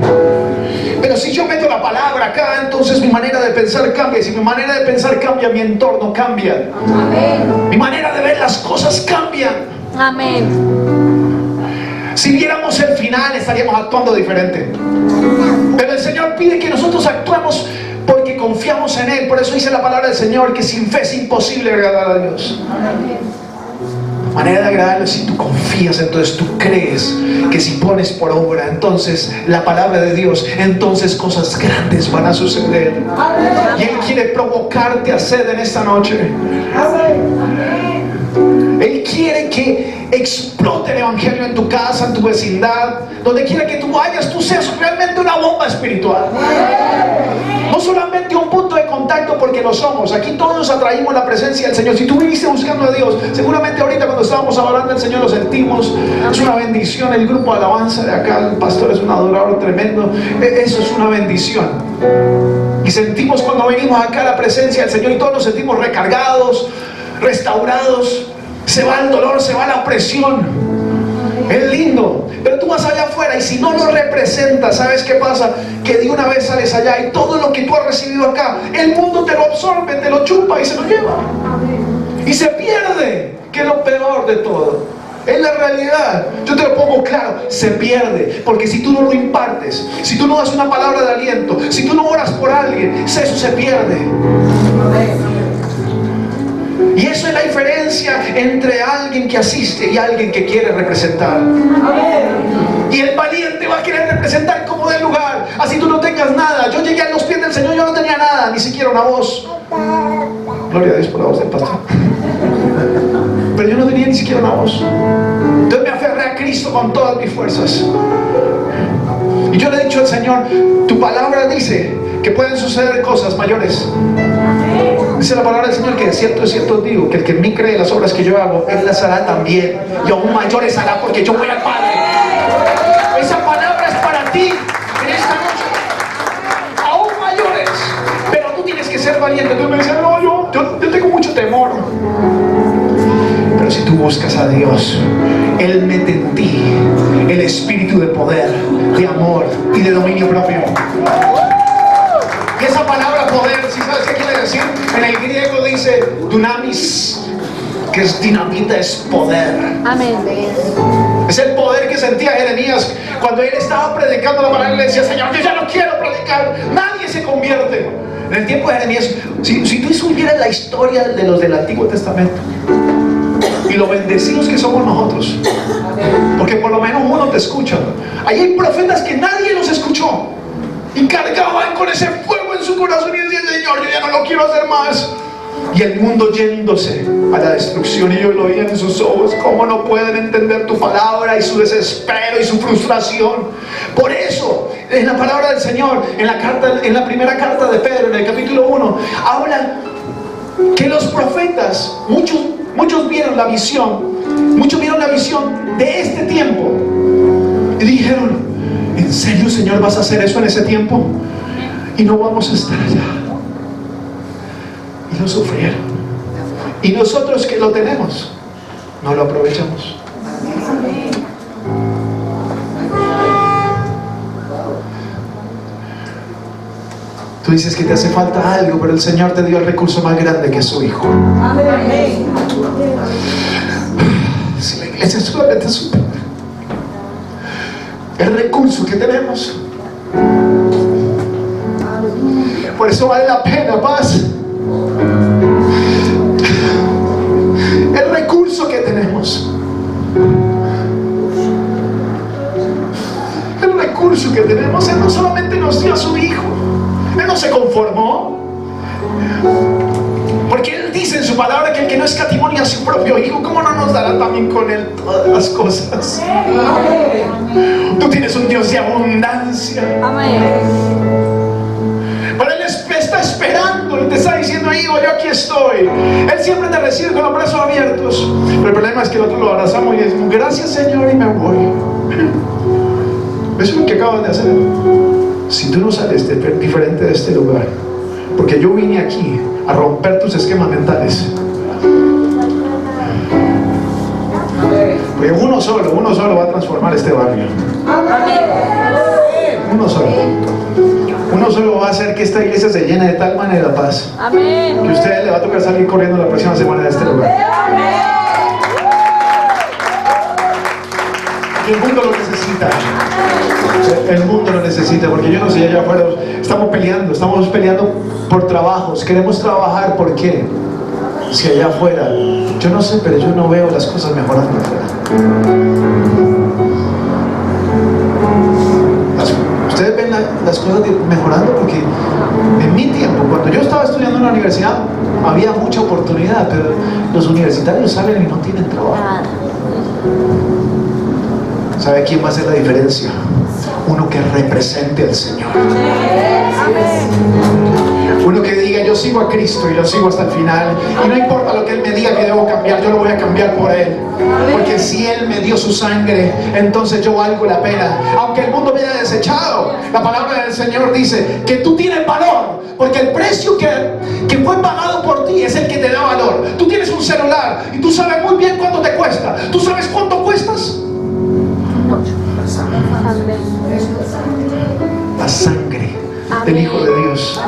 Pero si yo meto la palabra acá, entonces mi manera de pensar cambia. Si mi manera de pensar cambia, mi entorno cambia. Amén. Mi manera de ver las cosas cambia. Amén. Si viéramos el final, estaríamos actuando diferente. Pero el Señor pide que nosotros actuemos porque confiamos en Él. Por eso dice la palabra del Señor que sin fe es imposible agradar a Dios. La manera de agradarlo es si tú confías, entonces tú crees que si pones por obra entonces la palabra de Dios, entonces cosas grandes van a suceder. Y Él quiere provocarte a sed en esta noche. Él quiere que explote el evangelio en tu casa, en tu vecindad, donde quiera que tú vayas, tú seas realmente una bomba espiritual. No solamente un punto de contacto, porque lo somos. Aquí todos atraímos la presencia del Señor. Si tú viniste buscando a Dios, seguramente ahorita cuando estábamos hablando del Señor lo sentimos. Es una bendición. El grupo de alabanza de acá, el pastor es un adorador tremendo. Eso es una bendición. Y sentimos cuando venimos acá la presencia del Señor y todos nos sentimos recargados, restaurados. Se va el dolor, se va la opresión. Es lindo. Pero tú vas allá afuera y si no lo representas, ¿sabes qué pasa? Que de una vez sales allá y todo lo que tú has recibido acá, el mundo te lo absorbe, te lo chupa y se lo lleva. Y se pierde, que es lo peor de todo. Es la realidad. Yo te lo pongo claro, se pierde. Porque si tú no lo impartes, si tú no das una palabra de aliento, si tú no oras por alguien, eso se pierde. Y eso es la diferencia entre alguien que asiste y alguien que quiere representar. Y el valiente va a querer representar como del lugar. Así tú no tengas nada. Yo llegué a los pies del Señor, yo no tenía nada, ni siquiera una voz. Gloria a Dios por la voz del pastor. Pero yo no tenía ni siquiera una voz. Entonces me aferré a Cristo con todas mis fuerzas. Y yo le he dicho al Señor, tu palabra dice que pueden suceder cosas mayores. Dice la palabra del Señor que de cierto os digo, que el que en mí cree las obras que yo hago, Él las hará también. Y aún mayores hará porque yo voy al Padre. Esa palabra es para ti en esta noche. Aún mayores. Pero tú tienes que ser valiente. Tú me dices, no, yo tengo mucho temor. Pero si tú buscas a Dios, Él mete en ti el espíritu de poder, de amor y de dominio propio. Y esa palabra poder, ¿sí sabes qué quiere decir? En el griego dice dunamis, que es dinamita, es poder. Amén. Es el poder que sentía Jeremías cuando él estaba predicando la palabra y le decía, Señor, yo ya no quiero predicar. Nadie se convierte. En el tiempo de Jeremías, si tú supieras la historia de los del Antiguo Testamento y lo bendecidos que somos nosotros, porque por lo menos uno te escucha. Ahí hay profetas que nadie los escuchó y cargaban con ese fuego en su corazón y decían, Señor, yo ya no lo quiero hacer más. Y el mundo yéndose a la destrucción, y ellos lo veían en sus ojos. ¿Cómo no pueden entender tu palabra? Y su desespero y su frustración. Por eso, en la palabra del Señor, en la primera carta de Pedro, en el capítulo 1, habla que los profetas, muchos vieron la visión. Muchos vieron la visión de este tiempo y dijeron, ¿en serio, Señor, vas a hacer eso en ese tiempo? Y no vamos a estar allá. Y lo sufrieron. Y nosotros que lo tenemos, no lo aprovechamos. Tú dices que te hace falta algo, pero el Señor te dio el recurso más grande, que es su Hijo. Si la iglesia solamente supiera el recurso que tenemos. Por eso vale la pena, paz. El recurso que tenemos. El recurso que tenemos. Él no solamente nos dio a su Hijo. Él no se conformó. Porque Él dice en su palabra que el que no escatimó ni a su propio Hijo, ¿cómo no nos dará también con Él todas las cosas? Tú tienes un Dios de abundancia. Amén. Pero Él está está esperando y te está diciendo, hijo, yo aquí estoy. Él siempre te recibe con los brazos abiertos. Pero el problema es que nosotros lo abrazamos y decimos, gracias Señor, y me voy. Eso es lo que acabas de hacer. Si tú no sales diferente de este lugar, porque yo vine aquí a romper tus esquemas mentales. Porque uno solo va a transformar este barrio. Uno solo va a hacer que esta iglesia se llene de tal manera de paz, que a ustedes les va a tocar salir corriendo la próxima semana de este lugar. El mundo lo necesita. El mundo lo necesita, porque yo no sé, allá afuera estamos peleando por trabajos, queremos trabajar. ¿Por qué? Si allá afuera, yo no sé, pero yo no veo las cosas mejorando afuera. Ustedes ven las cosas mejorando, porque en mi tiempo, cuando yo estaba estudiando en la universidad, había mucha oportunidad, pero los universitarios salen y no tienen trabajo. ¿Sabe quién va a hacer la diferencia? Uno que represente al Señor. Uno que diga, yo sigo a Cristo y lo sigo hasta el final, y no importa lo que Él me diga que debo cambiar, yo lo voy a cambiar por Él, porque si Él me dio su sangre, entonces yo valgo la pena. Aunque el mundo me haya desechado, la palabra del Señor dice que tú tienes valor, porque el precio que fue pagado por ti es el que te da valor. Tú tienes un celular y tú sabes muy bien cuánto te cuesta. ¿Tú sabes cuánto cuestas? La sangre del Hijo de Dios,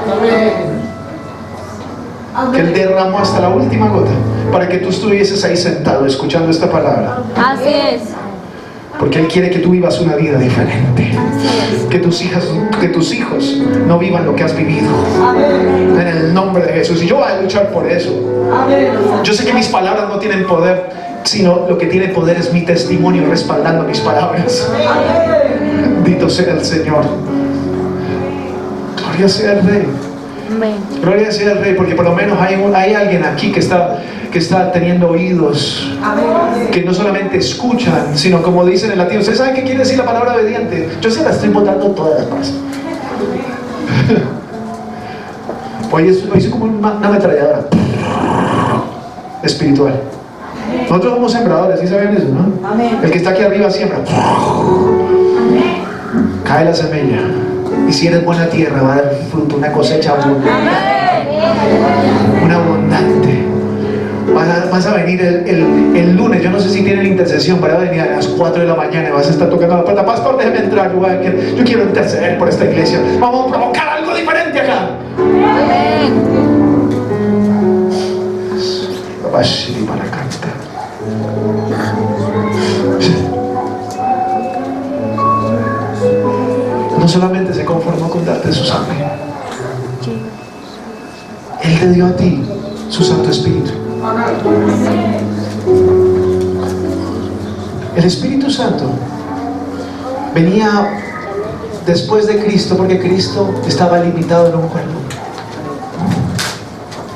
que Él derramó hasta la última gota para que tú estuvieses ahí sentado escuchando esta palabra. Así es. Porque Él quiere que tú vivas una vida diferente, que tus hijos no vivan lo que has vivido, en el nombre de Jesús. Y yo voy a luchar por eso. Yo sé que mis palabras no tienen poder, sino lo que tiene poder es mi testimonio respaldando mis palabras. Bendito sea el Señor. Gloria sea el Rey. Gloria sea el Rey, porque por lo menos hay alguien aquí que está teniendo oídos, que no solamente escuchan, sino como dicen en latín. ¿Ustedes saben qué quiere decir la palabra obediente? Yo se la estoy botando todas las cosas. Hoy es como una ametralladora espiritual. Nosotros somos sembradores, ¿sí saben eso, no? Amén. El que está aquí arriba siembra. Cae la semilla. Y si eres buena tierra, va a dar fruto, una cosecha abundante. Una abundante. Vas a venir el lunes, yo no sé si tienen intercesión, para venir a las 4 de la mañana y vas a estar tocando la puerta. Pastor, déjeme entrar, yo quiero interceder por esta iglesia. Vamos a provocar algo diferente acá. No solamente se conformó con darte su sangre, Él te dio a ti su Santo Espíritu. El Espíritu Santo venía después de Cristo, porque Cristo estaba limitado en un cuerpo,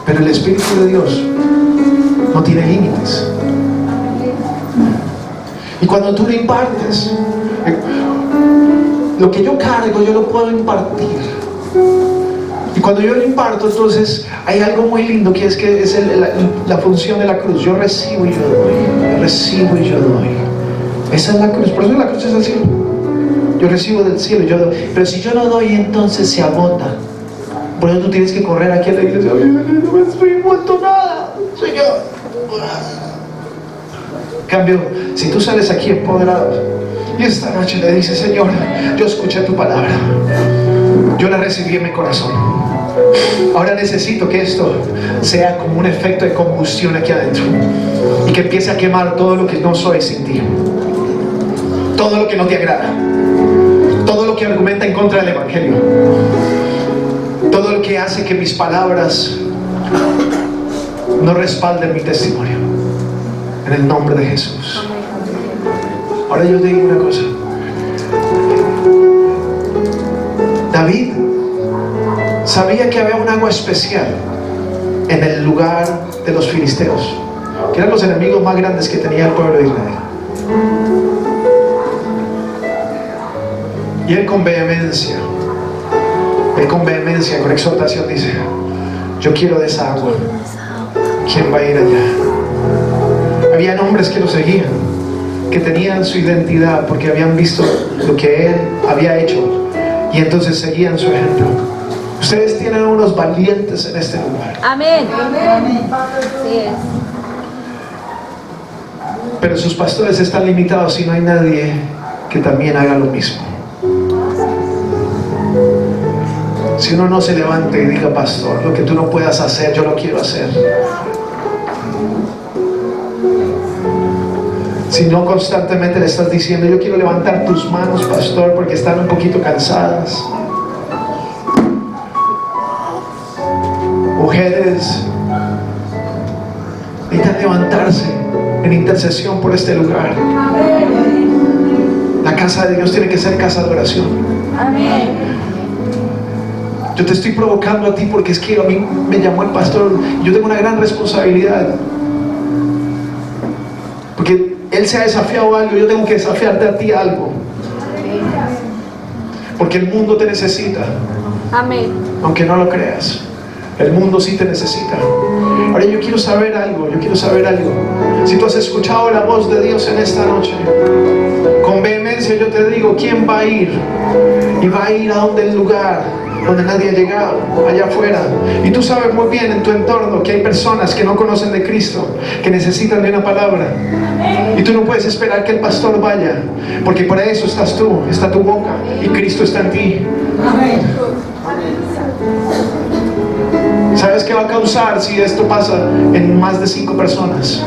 pero el Espíritu de Dios no tiene límites. Y cuando tú lo impartes, lo que yo cargo, yo lo puedo impartir. Y cuando yo lo imparto, entonces hay algo muy lindo, que es la función de la cruz. Yo recibo y yo doy. Yo recibo y yo doy. Esa es la cruz. Por eso la cruz es el cielo. Yo recibo del cielo y yo doy. Pero si yo no doy, entonces se agota. Por eso tú tienes que correr aquí a la iglesia. Oye, no me estoy envuelto nada, Señor. En cambio, si tú sales aquí empoderado y esta noche le dices, Señor, yo escuché tu palabra, yo la recibí en mi corazón, ahora necesito que esto sea como un efecto de combustión aquí adentro, y que empiece a quemar todo lo que no soy sin ti, todo lo que no te agrada, todo lo que argumenta en contra del Evangelio, todo lo que hace que mis palabras no respalden mi testimonio, en el nombre de Jesús. Ahora yo te digo una cosa. David sabía que había un agua especial en el lugar de los filisteos, que eran los enemigos más grandes que tenía el pueblo de Israel. Y él con vehemencia Él con vehemencia, con exhortación dice: yo quiero de esa agua. ¿Quién va a ir allá? Habían hombres que lo seguían, que tenían su identidad porque habían visto lo que Él había hecho, y entonces seguían su ejemplo. Ustedes tienen unos valientes en este lugar. Amén. Así es. Pero sus pastores están limitados y no hay nadie que también haga lo mismo. Si uno no se levanta y diga: pastor, lo que tú no puedas hacer, yo lo quiero hacer. Si no constantemente le estás diciendo: yo quiero levantar tus manos, pastor, porque están un poquito cansadas. Mujeres necesitan levantarse en intercesión por este lugar. La casa de Dios tiene que ser casa de oración. Amén. Yo te estoy provocando a ti porque es que a mí me llamó el pastor. Yo tengo una gran responsabilidad, porque Él se ha desafiado algo. Yo tengo que desafiarte a ti algo, porque el mundo te necesita. Amén. Aunque no lo creas, el mundo sí te necesita. Ahora yo quiero saber algo. Si tú has escuchado la voz de Dios en esta noche, con vehemencia yo te digo: ¿quién va a ir? Y va a ir a donde el lugar donde nadie ha llegado, allá afuera. Y tú sabes muy bien en tu entorno que hay personas que no conocen de Cristo, que necesitan de una palabra. Y tú no puedes esperar que el pastor vaya, porque para eso estás tú, está tu boca, y Cristo está en ti. ¿Sabes qué va a causar si esto pasa en más de 5 personas?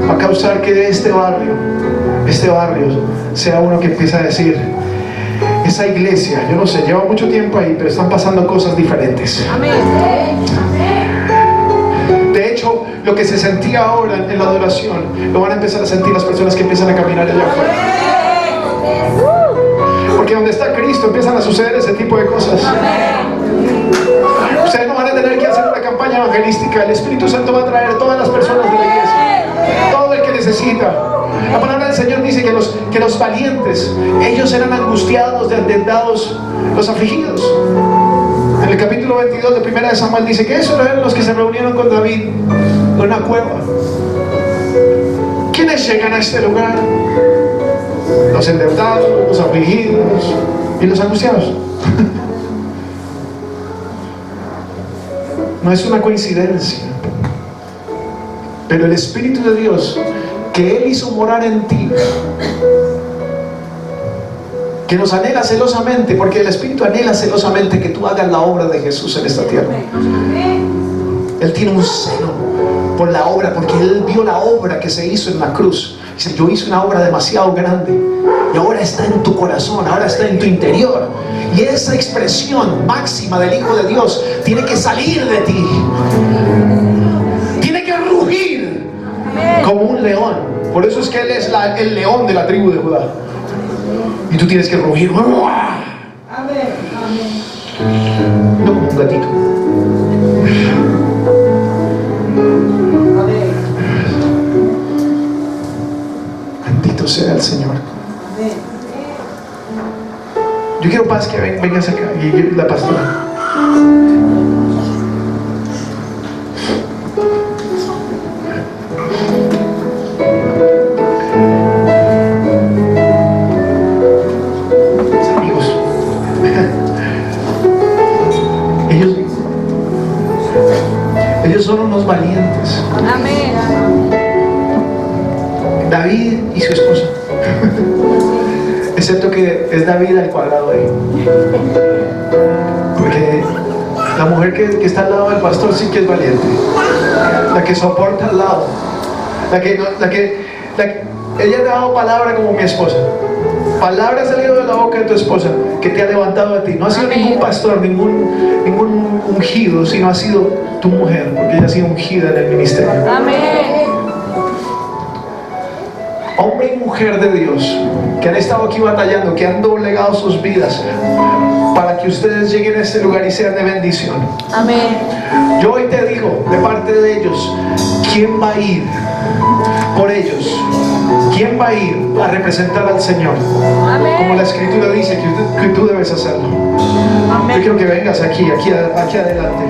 Va a causar que este barrio sea uno que empieza a decir: esa iglesia, yo no sé, lleva mucho tiempo ahí, pero están pasando cosas diferentes. Amén. De hecho, lo que se sentía ahora en la adoración, lo van a empezar a sentir las personas que empiezan a caminar allá afuera. Porque donde está Cristo empiezan a suceder ese tipo de cosas. Ustedes no van a tener que hacer una campaña evangelística. El Espíritu Santo va a traer a todas las personas de la iglesia, todo el que necesita. La palabra del Señor dice que los valientes, ellos eran angustiados, desdentados, los afligidos. En el capítulo 22 de 1 de Samuel dice que esos eran los que se reunieron con David en una cueva. ¿Quiénes llegan a este lugar? Los endeudados, los afligidos y los angustiados. No es una coincidencia, pero el Espíritu de Dios que Él hizo morar en ti, que nos anhela celosamente, porque el Espíritu anhela celosamente que tú hagas la obra de Jesús en esta tierra. Él tiene un celo por la obra, porque Él vio la obra que se hizo en la cruz. Dice: yo hice una obra demasiado grande y ahora está en tu corazón, ahora está en tu interior, y esa expresión máxima del Hijo de Dios tiene que salir de ti, tiene que rugir como un león. Por eso es que Él es el león de la tribu de Judá, y tú tienes que rugir, no como un gatito. Bendito sea el Señor. Yo quiero paz, que vengas acá, y la pastora. Amigos, ellos son unos valientes. Amén. David y su esposa. Excepto que es David al cuadrado ahí. Porque la mujer que está al lado del pastor sí que es valiente. La que soporta al lado. Ella te ha dado palabra como mi esposa. Palabra ha salido de la boca de tu esposa que te ha levantado a ti. No ha sido ningún pastor, ningún ungido, sino ha sido tu mujer, porque ella ha sido ungida en el ministerio. Amén. Hombre y mujer de Dios que han estado aquí batallando, que han doblegado sus vidas para que ustedes lleguen a este lugar y sean de bendición. Amén. Yo hoy te digo de parte de ellos: ¿quién va a ir por ellos. ¿Quién va a ir a representar al Señor? Como la Escritura dice que tú debes hacerlo. Yo quiero que vengas aquí adelante.